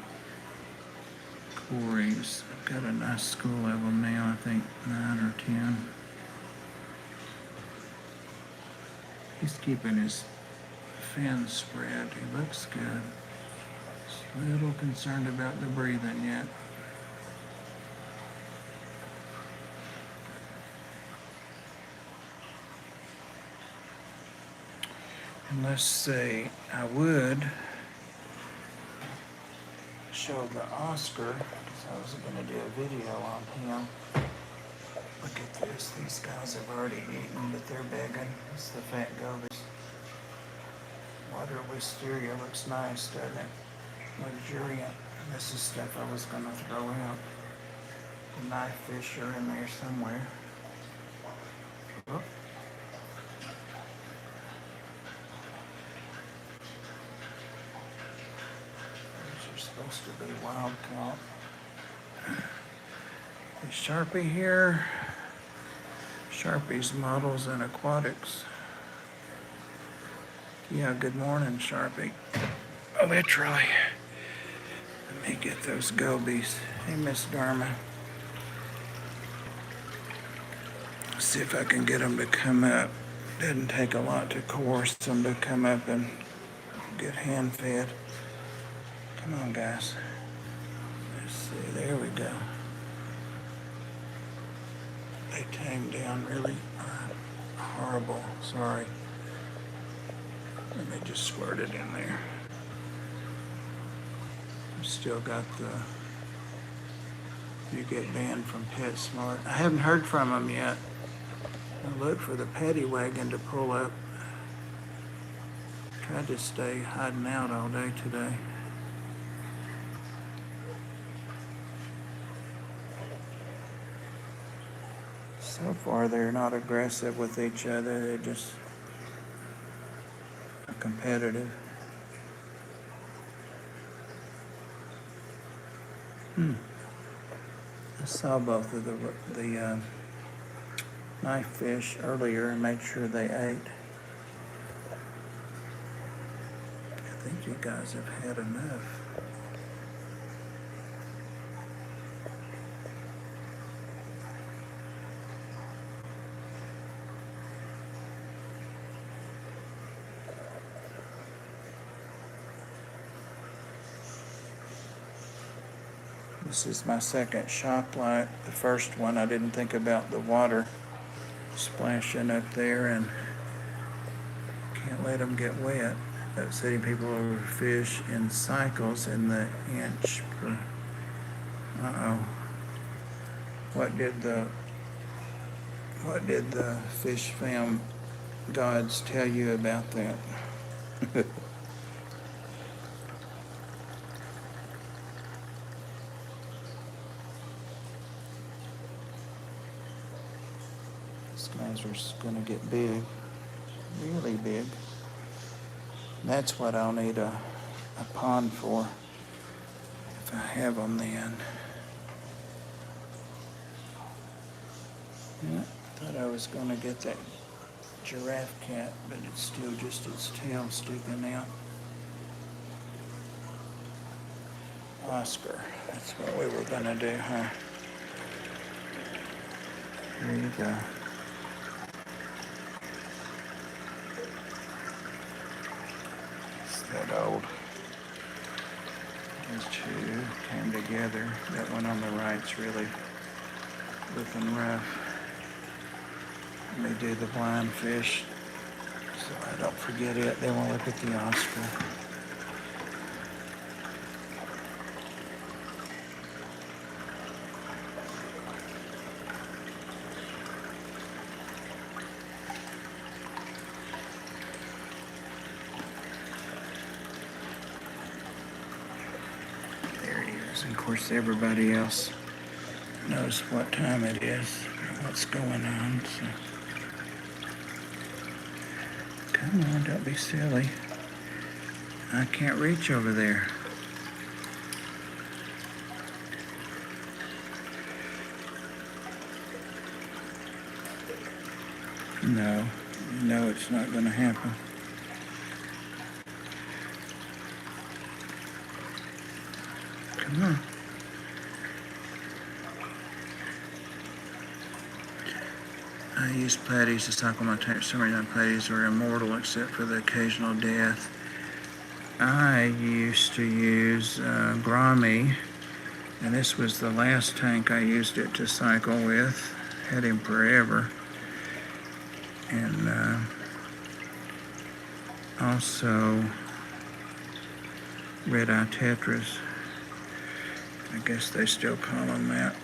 Corys. I've got a nice school of them now, I think 9 or 10. He's keeping his fins spread. He looks good. Just a little concerned about the breathing yet. And let's see, I would show the Oscar, because I was going to do a video on him. Look at this, these guys have already eaten, but they're begging. It's the fat gobies. Water wisteria looks nice, doesn't it? Luxuriant. This is stuff I was going to throw out. The knife fish are in there somewhere. Oh. Supposed to be wild caught. Is Sharpie here? Sharpie's Models and Aquatics. Yeah, good morning, Sharpie. Oh, that's right. Let me get those gobies. Hey, Miss Dharma. See if I can get them to come up. Doesn't take a lot to coerce them to come up and get hand fed. Come on, guys. Let's see, there we go. They came down really horrible. Sorry. Let me just squirt it in there. I've still got the... You get banned from PetSmart. I haven't heard from them yet. I looked for the paddy wagon to pull up. Tried to stay hiding out all day today. So far, they're not aggressive with each other. They're just competitive. I saw both of the knife fish earlier and made sure they ate. I think you guys have had enough. This is my second shock light. The first one, I didn't think about the water splashing up there, and can't let them get wet. Setting people over fish in cycles in the inch per. Uh-oh. What did the fish fam gods tell you about that? These guys are going to get big, really big. That's what I'll need a pond for, if I have them then. Yeah, thought I was going to get that giraffe cat, but it's still just its tail sticking out. Oscar, that's what we were going to do, huh? There you go. It's that old. Those two came together. That one on the right's really looking rough. Let me do the blind fish so I don't forget it. Then we'll look at the Oscar. There he is. And of course, everybody else knows what time it is, what's going on. So. Come on, don't be silly. I can't reach over there. No, it's not going to happen. Come on. I use platies to cycle my tank. Some of my platies are immortal except for the occasional death. I used to use Grommy, and this was the last tank I used it to cycle with. Had him forever. And also Red Eye Tetras. I guess they still call them that.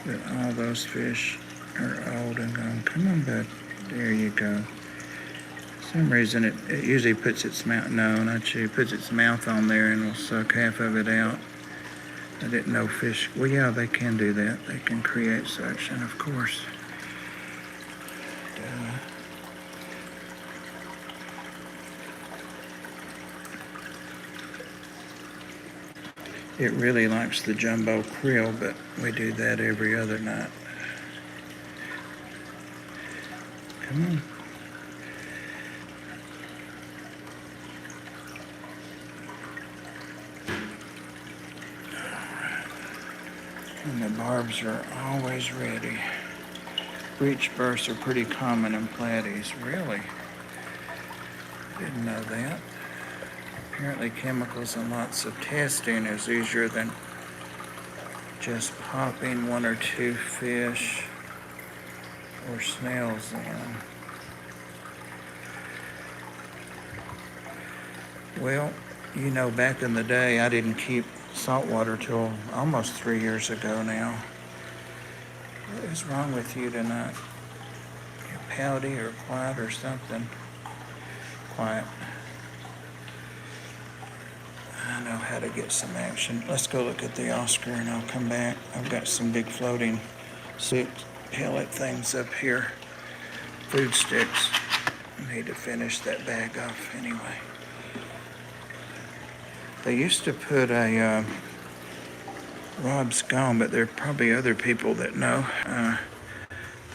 But all those fish are old and gone. Come on, bud. There you go. For some reason it usually puts its mouth, puts its mouth on there and will suck half of it out. I didn't know fish, well yeah, they can do that. They can create suction, of course. It really likes the jumbo krill, but we do that every other night. Come on. And the barbs are always ready. Breech bursts are pretty common in platies. Really? Didn't know that. Apparently chemicals and lots of testing is easier than just popping one or two fish or snails in. Well, back in the day, I didn't keep saltwater till almost 3 years ago now. What is wrong with you tonight? You're pouty or quiet or something? Quiet. I know how to get some action. Let's go look at the Oscar and I'll come back. I've got some big floating pellet things up here. Food sticks. I need to finish that bag off anyway. They used to put a, Rob's gone, but there are probably other people that know.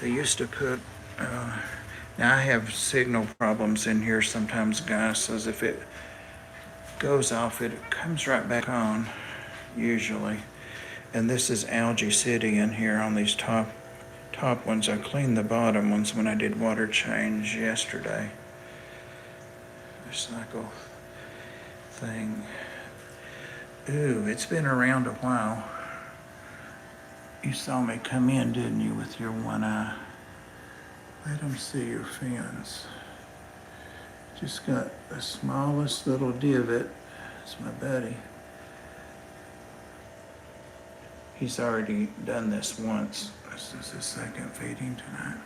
They used to put, now I have signal problems in here sometimes, guys, so if it goes off, it comes right back on, usually. And this is Algae City in here on these top ones. I cleaned the bottom ones when I did water change yesterday. Recycle thing. Ooh, it's been around a while. You saw me come in, didn't you, with your one eye? Let them see your fins. Just got the smallest little divot. It's my buddy. He's already done this once. This is his second feeding tonight.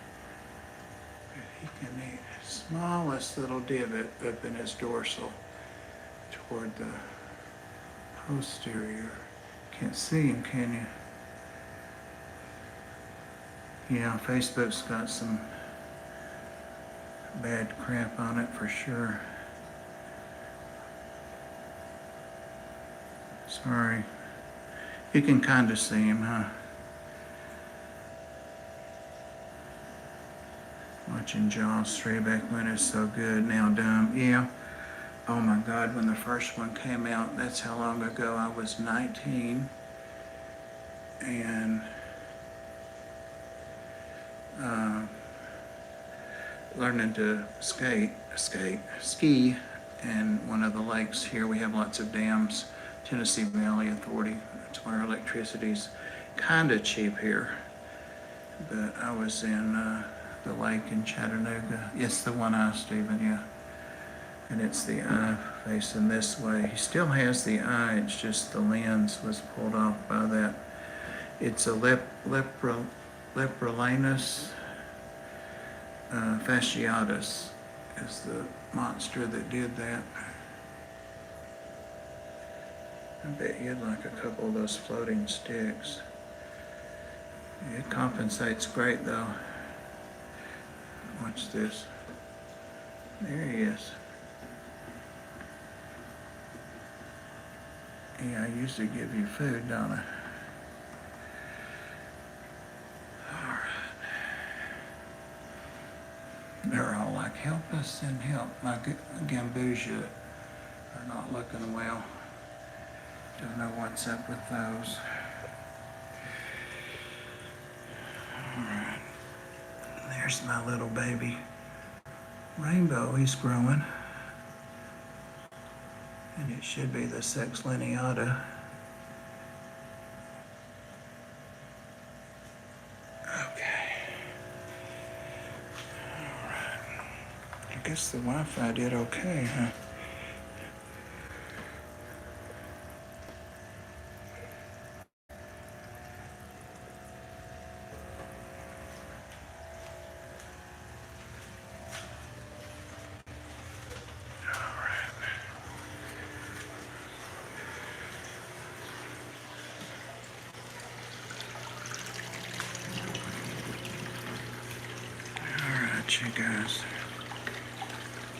But he can eat the smallest little divot up in his dorsal toward the posterior. Can't see him, can you? Yeah, Facebook's got some bad crap on it for sure. Sorry. You can kind of see him, huh? Watching Jaws 3 back when it's so good, now dumb. Yeah. Oh my God, when the first one came out, that's how long ago. I was 19 and learning to ski in one of the lakes here. We have lots of dams. Tennessee Valley Authority, that's where electricity's kind of cheap here. But I was in the lake in Chattanooga. It's the one eye, Stephen, yeah. And it's the eye facing this way. He still has the eye, it's just the lens was pulled off by that. It's a Lepralanus fasciatus is the monster that did that. I bet you'd like a couple of those floating sticks. It compensates great though. Watch this. There he is. Yeah, I usually give you food, don't I? All right. They're all like, help us and help. My gambusia are not looking well. Don't know what's up with those. All right. There's my little baby. Rainbow, he's growing. And it should be the sex lineata. Okay. All right. I guess the Wi-Fi did okay, huh? You guys,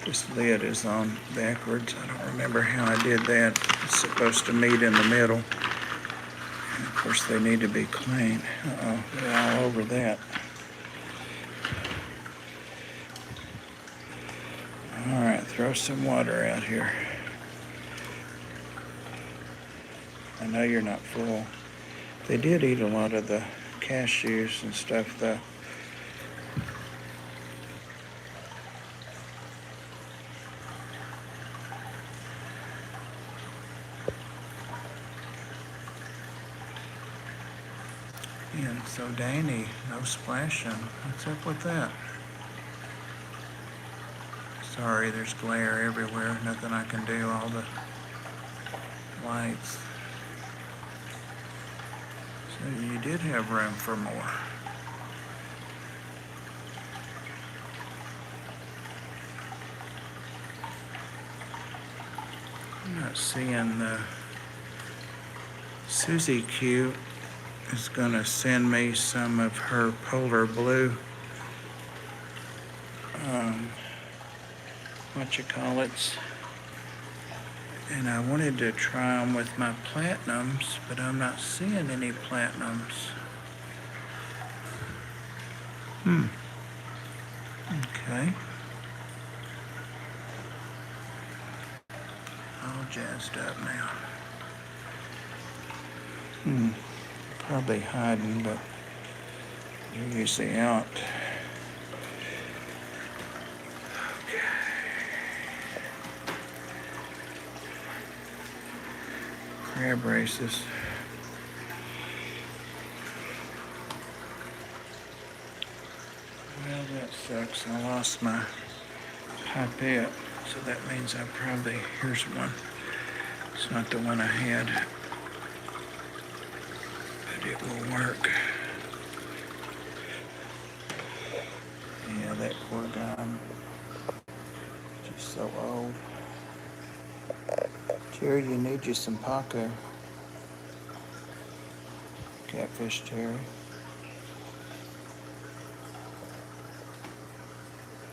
this lid is on backwards. I don't remember how I did that. It's supposed to meet in the middle. And of course they need to be clean. Uh-oh, they're all over that. All right, throw some water out here. I know you're not full. They did eat a lot of the cashews and stuff though. And so Danny, no splashing. What's up with that? Sorry, there's glare everywhere. Nothing I can do. All the lights. So you did have room for more. I'm not seeing the Susie Q is going to send me some of her polar blue, and I wanted to try them with my platinums, but I'm not seeing any platinums. Okay. All jazzed up now. Probably hiding, but you're usually out. Okay. crab races. Well, that sucks. I lost my pipette, so that means I probably, here's one. It's not the one I had, but it will work. Yeah, that poor guy, just so old. Terry, you need you some Paco. Catfish Terry.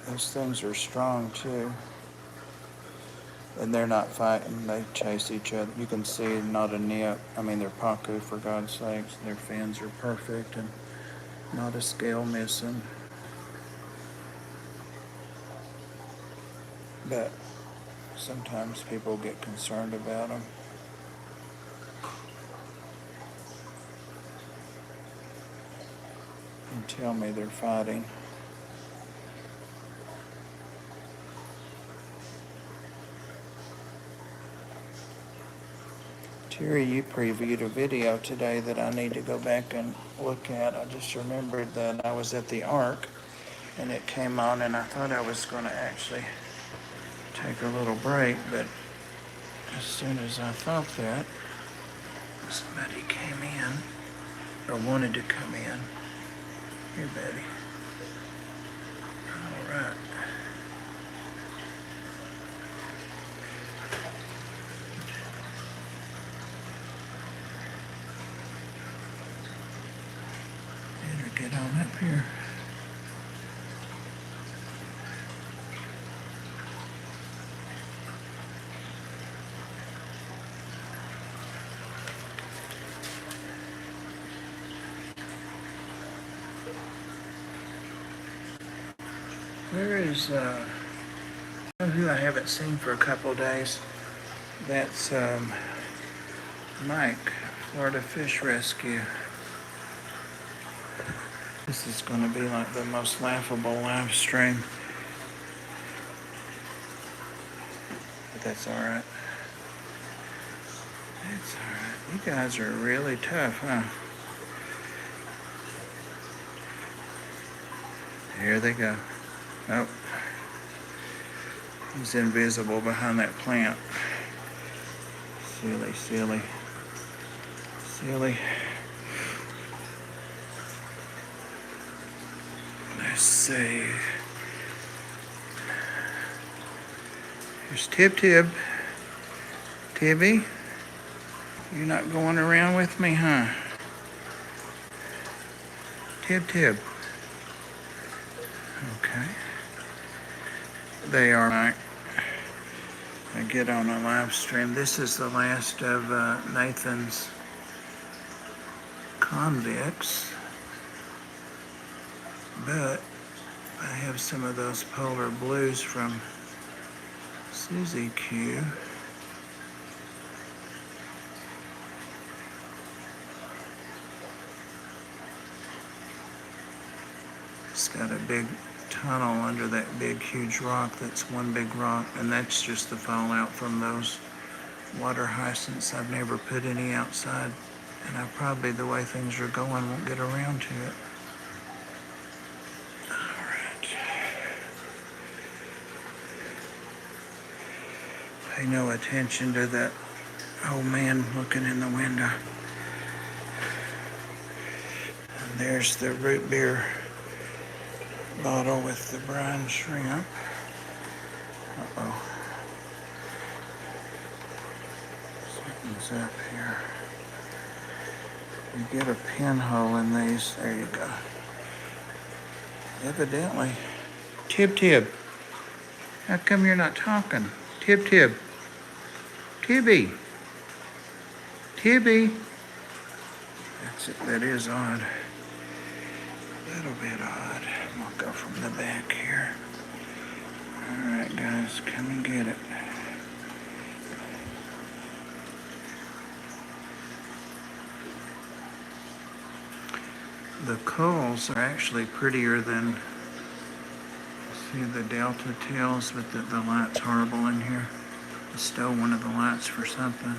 Those things are strong too. And they're not fighting, they chase each other. You can see not a nip. I mean, they're Paco, for God's sakes. Their fins are perfect and not a scale missing. But sometimes people get concerned about them. And tell me they're fighting. Terry, you previewed a video today that I need to go back and look at. I just remembered that I was at the Ark and it came on and I thought I was going to actually take a little break, but as soon as I thought that, somebody came in or wanted to come in. Here, Betty. All right. Better get on up here. Where is, who I haven't seen for a couple of days? That's, Mike, Florida Fish Rescue. This is going to be like the most laughable live stream. But that's alright. It's alright. You guys are really tough, huh? Here they go. Nope. He's invisible behind that plant. Silly, silly, silly. Let's see. Here's Tib Tib. Tibby, you're not going around with me, huh? Tib Tib. Okay. They are Mike. I get on a live stream. This is the last of Nathan's convicts, but I have some of those polar blues from Susie Q. It's got a big tunnel under that big huge rock. That's one big rock, and that's just the fallout from those water hyacinths. I've never put any outside, and I probably, the way things are going, won't get around to it. Alright. Pay no attention to that old man looking in the window. And there's the root beer bottle with the brine shrimp. Uh-oh. Something's up here. You get a pinhole in these. There you go. Evidently. Tib Tib. How come you're not talking? Tib Tib. Tibby. Tibby. That's it. That is odd. A little bit odd. I'll go from the back here. Alright guys, come and get it. The culls are actually prettier than, see the delta tails, but the light's horrible in here. I stole one of the lights for something.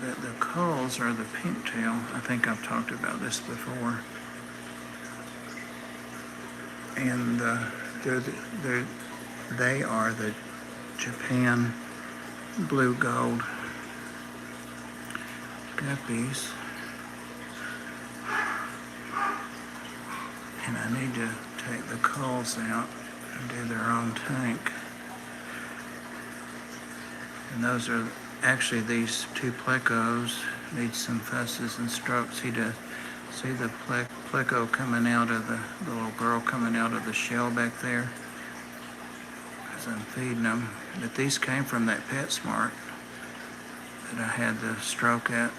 The culls are the pinktail. I think I've talked about this before. And they are the Japan blue gold guppies. And I need to take the culls out and do their own tank. And those are actually these two plecos need some fusses and strokes. See the pleco coming out of the little girl coming out of the shell back there? As I'm feeding them. But these came from that PetSmart that I had the stroke at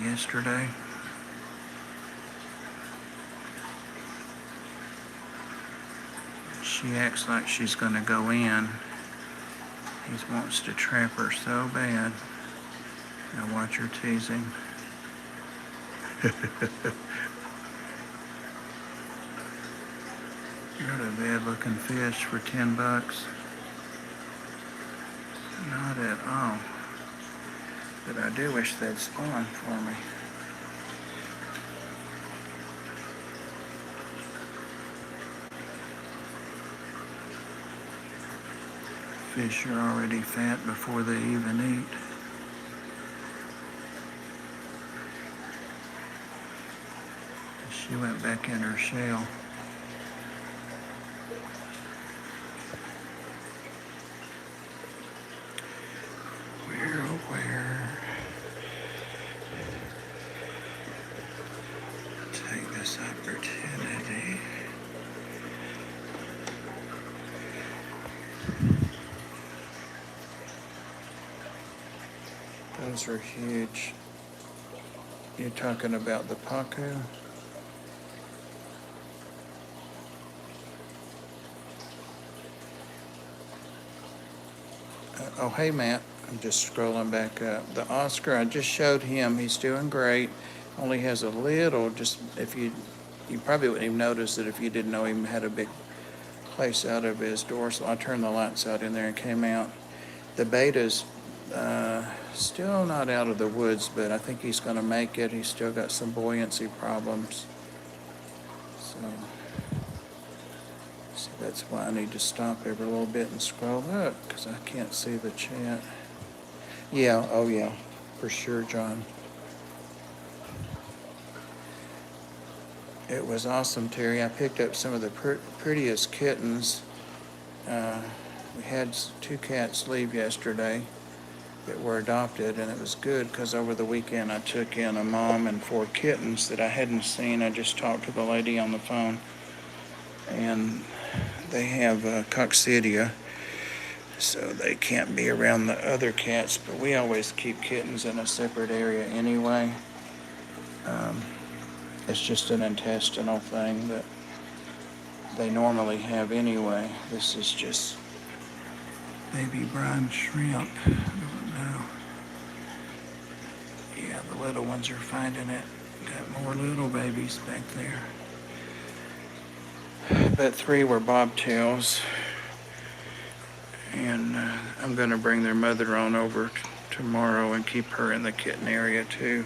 yesterday. She acts like she's going to go in. He wants to trap her so bad. Now watch her teasing. Not a bad looking fish for $10. Not at all. But I do wish they'd spawn for me. Fish are already fat before they even eat. She went back in her shell. Where? Take this opportunity. Those are huge. You're talking about the pacu? Oh, hey, Matt. I'm just scrolling back up. The Oscar, I just showed him. He's doing great. Only has a little, just if you probably wouldn't even notice it if you didn't know he had a big place out of his dorsal. I turned the lights out in there and came out. The beta's still not out of the woods, but I think he's going to make it. He's still got some buoyancy problems. So that's why I need to stop every little bit and scroll up, because I can't see the chat. Yeah, oh yeah, for sure, John. It was awesome, Terry. I picked up some of the prettiest kittens. We had 2 cats leave yesterday that were adopted, and it was good because over the weekend I took in a mom and 4 kittens that I hadn't seen. I just talked to the lady on the phone, and they have coccidia, so they can't be around the other cats, but we always keep kittens in a separate area anyway. It's just an intestinal thing that they normally have anyway. This is just baby brine shrimp. I don't know. Yeah, the little ones are finding it. Got more little babies back there. But 3 were bobtails. And I'm going to bring their mother on over tomorrow and keep her in the kitten area too.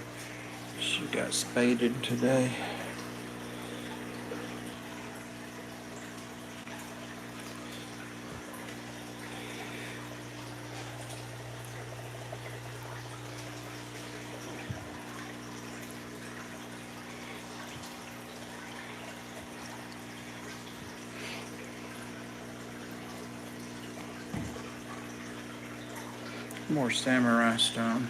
She got spaded today. More samurai stone.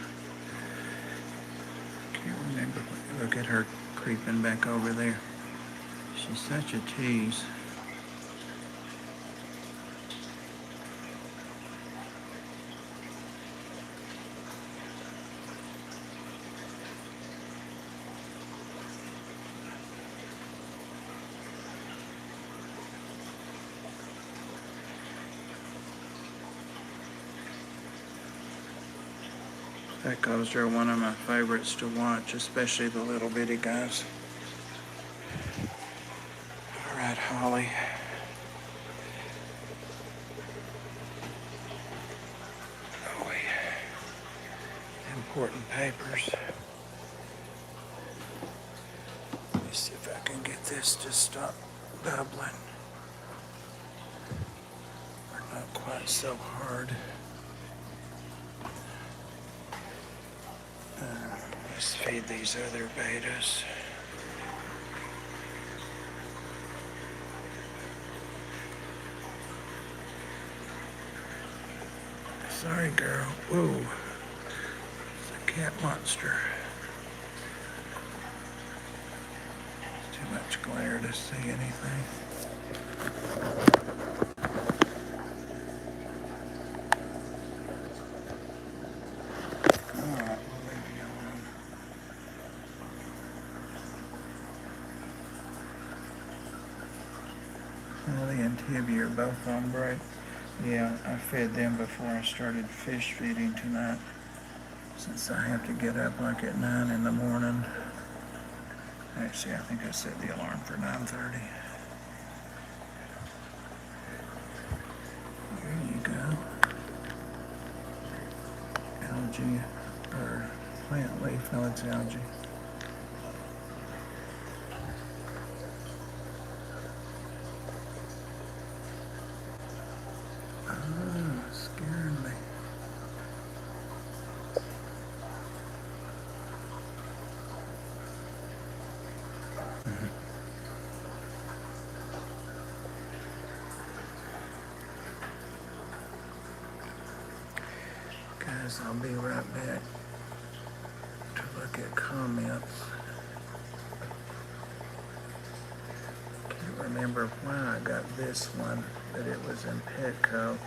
Can't remember. Look at her creeping back over there. She's such a tease. Geckos are one of my favorites to watch, especially the little bitty guys. All right, Holly. Oh, yeah. important papers. Let me see if I can get this to stop bubbling. Or not quite so hard. Let's feed these other betas. Sorry, girl. Whoa. It's a cat monster. Too much glare to see anything. Alright, we'll leave you alone. Holly and Tibby are both on break. Yeah, I fed them before I started fish feeding tonight, since I have to get up like at 9 in the morning. Actually, I think I set the alarm for 9:30. There you go. Algae, or plant leaf, no, it's algae. Scaring me. Guys, I'll be right back to look at comments. Can't remember why I got this one, but it was in Petco.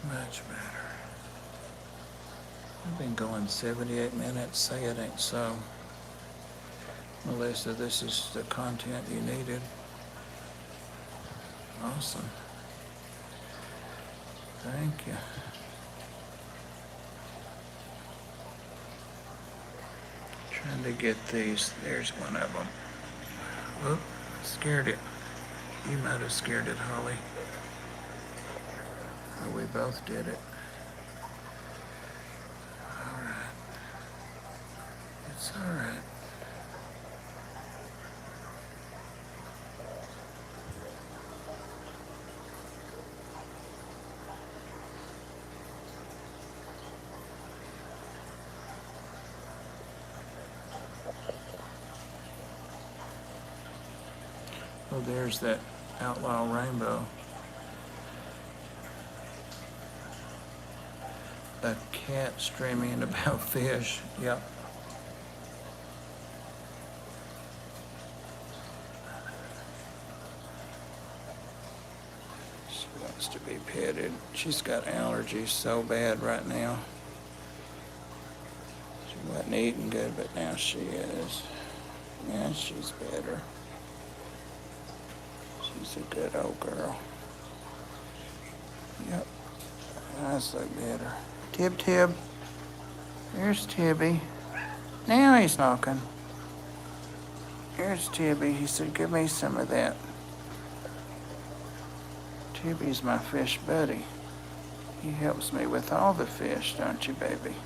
Much better. I've been going 78 minutes. Say it ain't so. Melissa, this is the content you needed. Awesome. Thank you. Trying to get these. There's one of them. Whoop, scared it. You might have scared it, Holly. We both did it. All right. It's all right. Oh, there's that outlaw rainbow. A cat streaming about fish. Yep. She wants to be petted. She's got allergies so bad right now. She wasn't eating good, but now she is. Yeah, she's better. She's a good old girl. Yep. Eyes look better. Tib. Here's Tibby. Now he's knocking. Here's Tibby. He said, give me some of that. Tibby's my fish buddy. He helps me with all the fish, don't you, baby?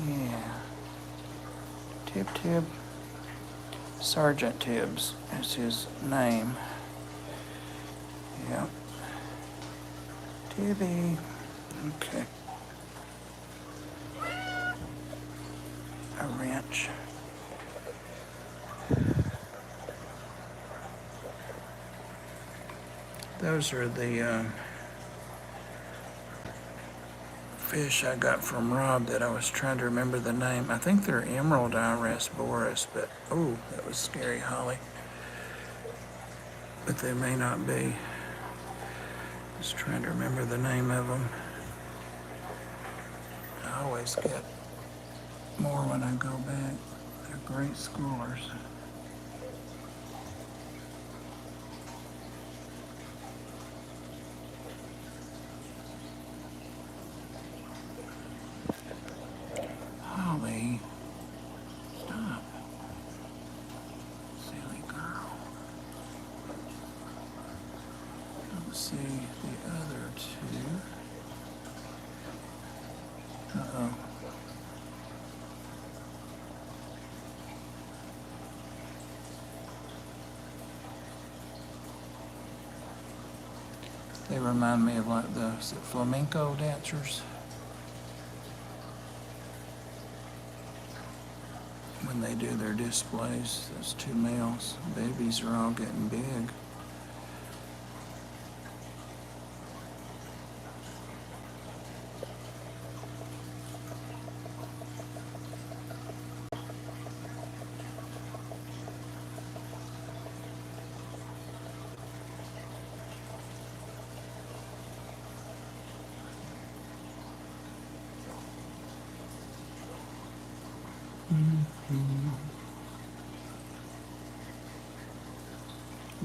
Yeah. Tib. Sergeant Tibbs is his name. Yep. Tibby. Okay. A wrench. Those are the fish I got from Rob that I was trying to remember the name. I think they're Emerald Iris Boris, but oh, that was scary, Holly. But they may not be. Just trying to remember the name of them. I always get more when I go back. They're great schoolers. remind me of like the flamenco dancers when they do their displays. Those two males, babies are all getting big.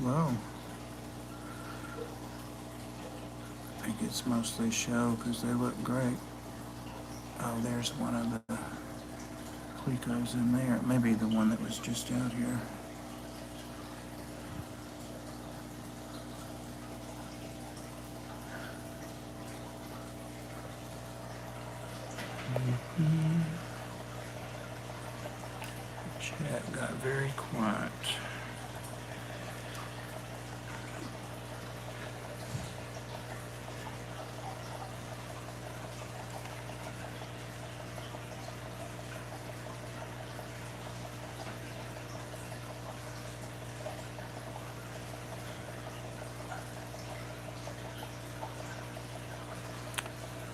Whoa. I think it's mostly show because they look great. Oh, there's one of the Clicos in there. Maybe the one that was just out here. Chat got very quiet.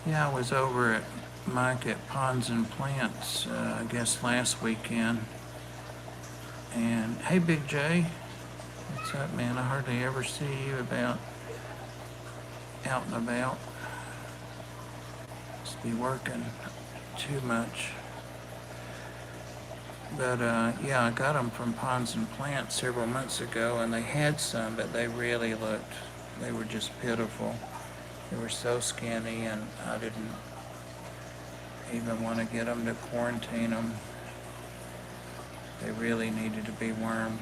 Yeah, I was over at Mike at Ponds and Plants, I guess last weekend. And hey, Big J, what's up, man? I hardly ever see you out and about. Must be working too much. But yeah, I got them from Ponds and Plants several months ago, and they had some, but they really they were just pitiful. They were so skinny, and I didn't even want to get them to quarantine them. They really needed to be wormed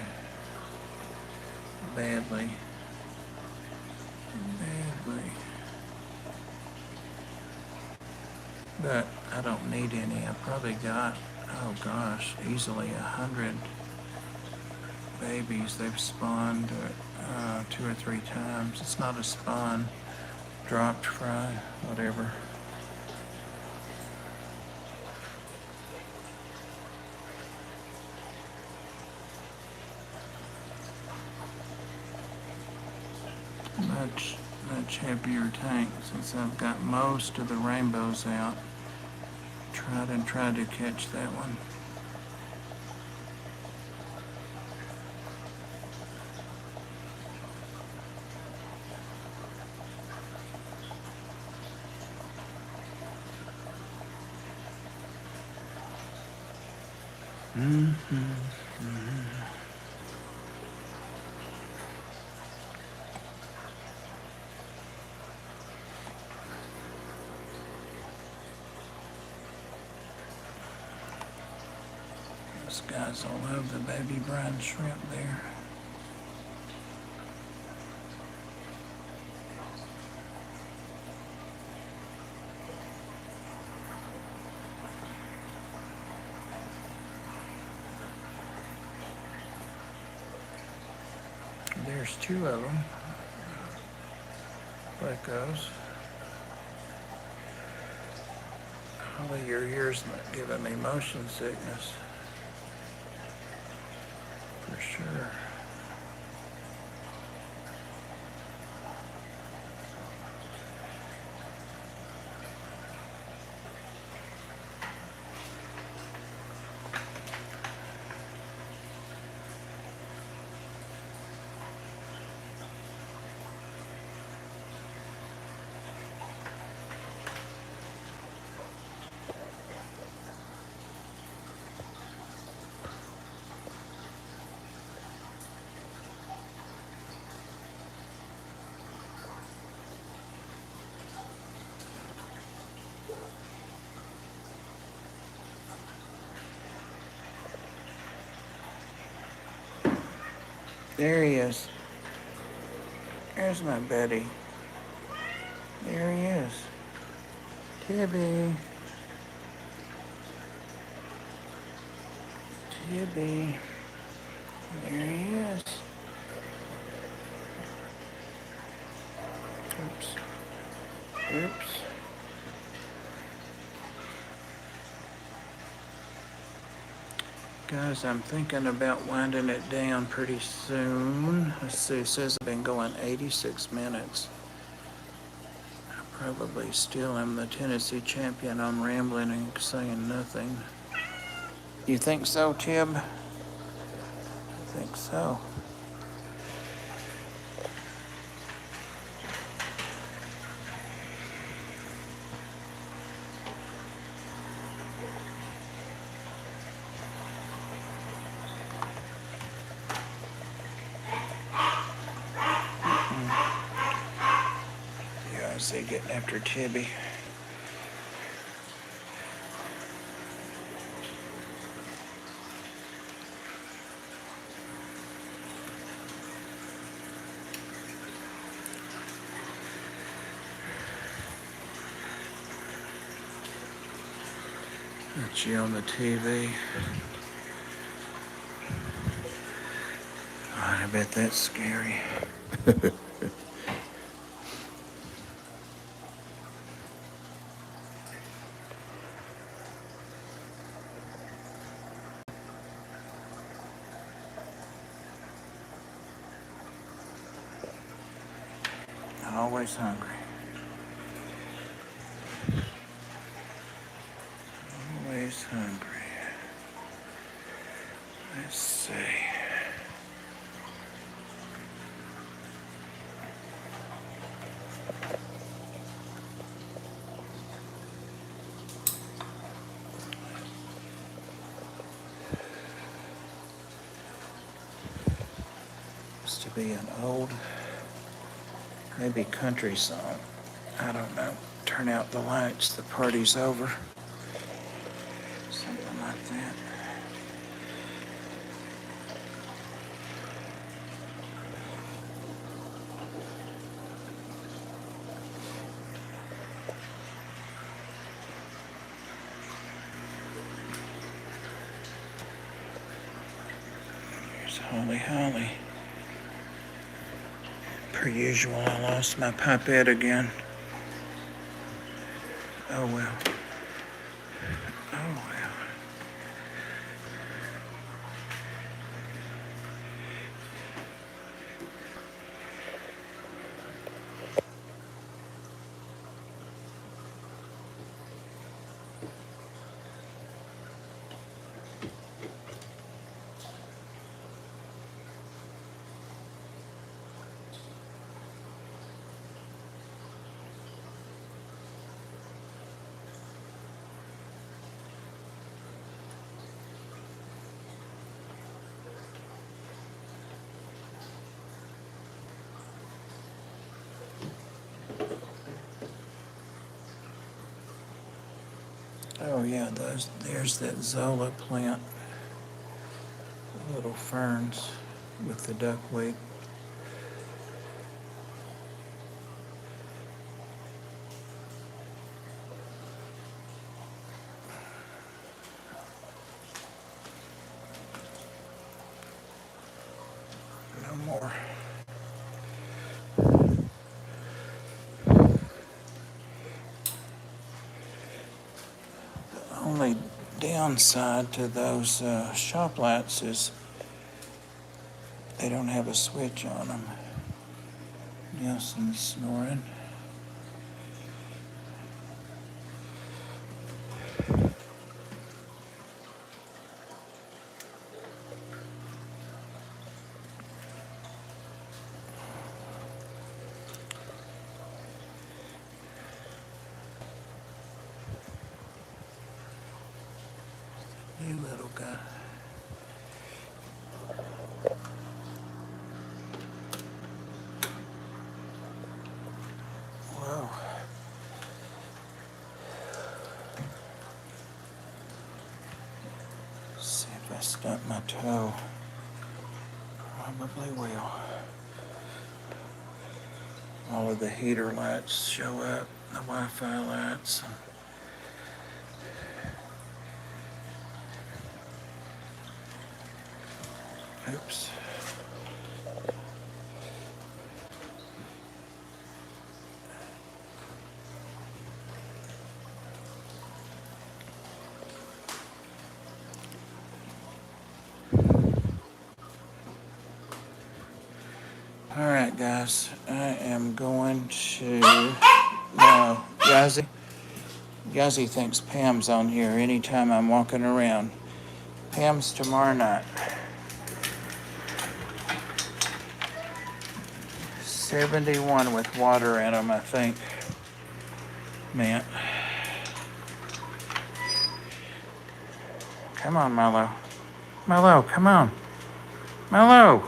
badly. But I don't need any. I probably got, oh gosh, easily 100 babies. They've spawned 2 or 3 times. It's not a spawn, dropped, fry, whatever. Much heavier tank since I've got most of the rainbows out. Tried to catch that one. Those guys all love the baby brine shrimp there. There's 2 of them. Plecos. Holly, your ear's not giving me motion sickness. For sure. There he is. There's my Betty. There he is. Tibby. Tibby. There he is. Oops. Oops. Guys, I'm thinking about winding it down pretty soon. Let's see, it says I've been going 86 minutes. I probably still am the Tennessee champion on rambling and saying nothing. You think so, Tib? I think so. Yeah, I see getting after Tibby. Got you on the TV. I bet that's scary. Always hungry. Always hungry. Let's see. Used to be an old, maybe country song. I don't know. Turn out the lights, the party's over. Something like that. Here's Holly Holly. Per usual, I lost my pipette again. Oh well. Oh well. Oh yeah, there's that Zola plant. Little ferns with the duckweed. No more. The only downside to those shop lights is they don't have a switch on them. Nelson's snoring. You little guy. Whoa. See if I stuck my toe. Probably will. All of the heater lights show up, the Wi-Fi lights. Oops. guys, I am going to, no, Yazzie thinks Pam's on here anytime I'm walking around. Pam's tomorrow night. 71 with water in them, I think. Man. Come on, Milo. Milo, come on. Milo!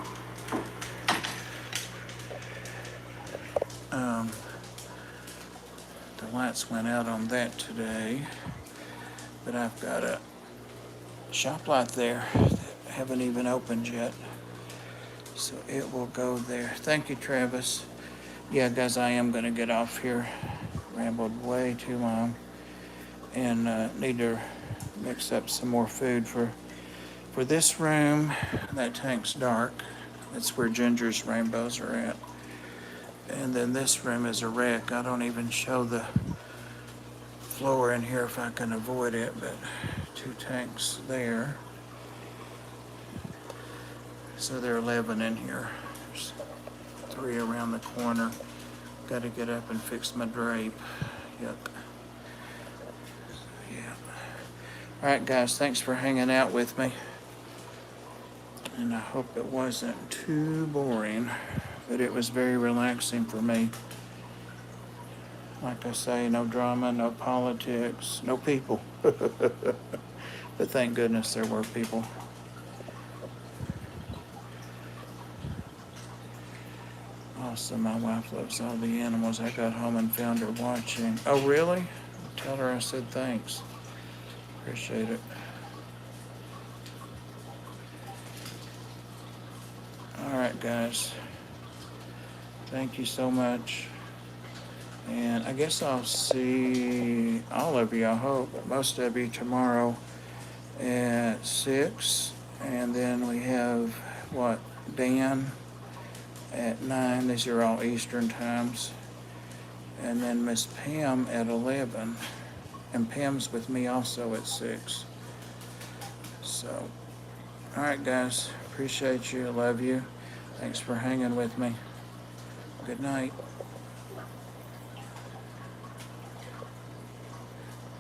The lights went out on that today, but I've got a shop light there that I haven't even opened yet. So it will go there. Thank you, Travis. Yeah, guys, I am going to get off here. Rambled way too long. And need to mix up some more food for this room. That tank's dark. That's where Ginger's rainbows are at. And then this room is a wreck. I don't even show the floor in here if I can avoid it, but 2 tanks there. So there are 11 in here. There's 3 around the corner. Got to get up and fix my drape. Yep. Yeah. All right, guys, thanks for hanging out with me. And I hope it wasn't too boring, but it was very relaxing for me. Like I say, no drama, no politics, no people. But thank goodness there were people. Awesome, my wife loves all the animals. I got home and found her watching. Oh, really? Tell her I said thanks. Appreciate it. All right, guys. Thank you so much. And I guess I'll see all of you, I hope, most of you tomorrow at 6. And then we have, Dan at 9. These are all Eastern times. And then Miss Pam at 11. And Pam's with me also at 6. So, all right, guys. Appreciate you. Love you. Thanks for hanging with me. Good night.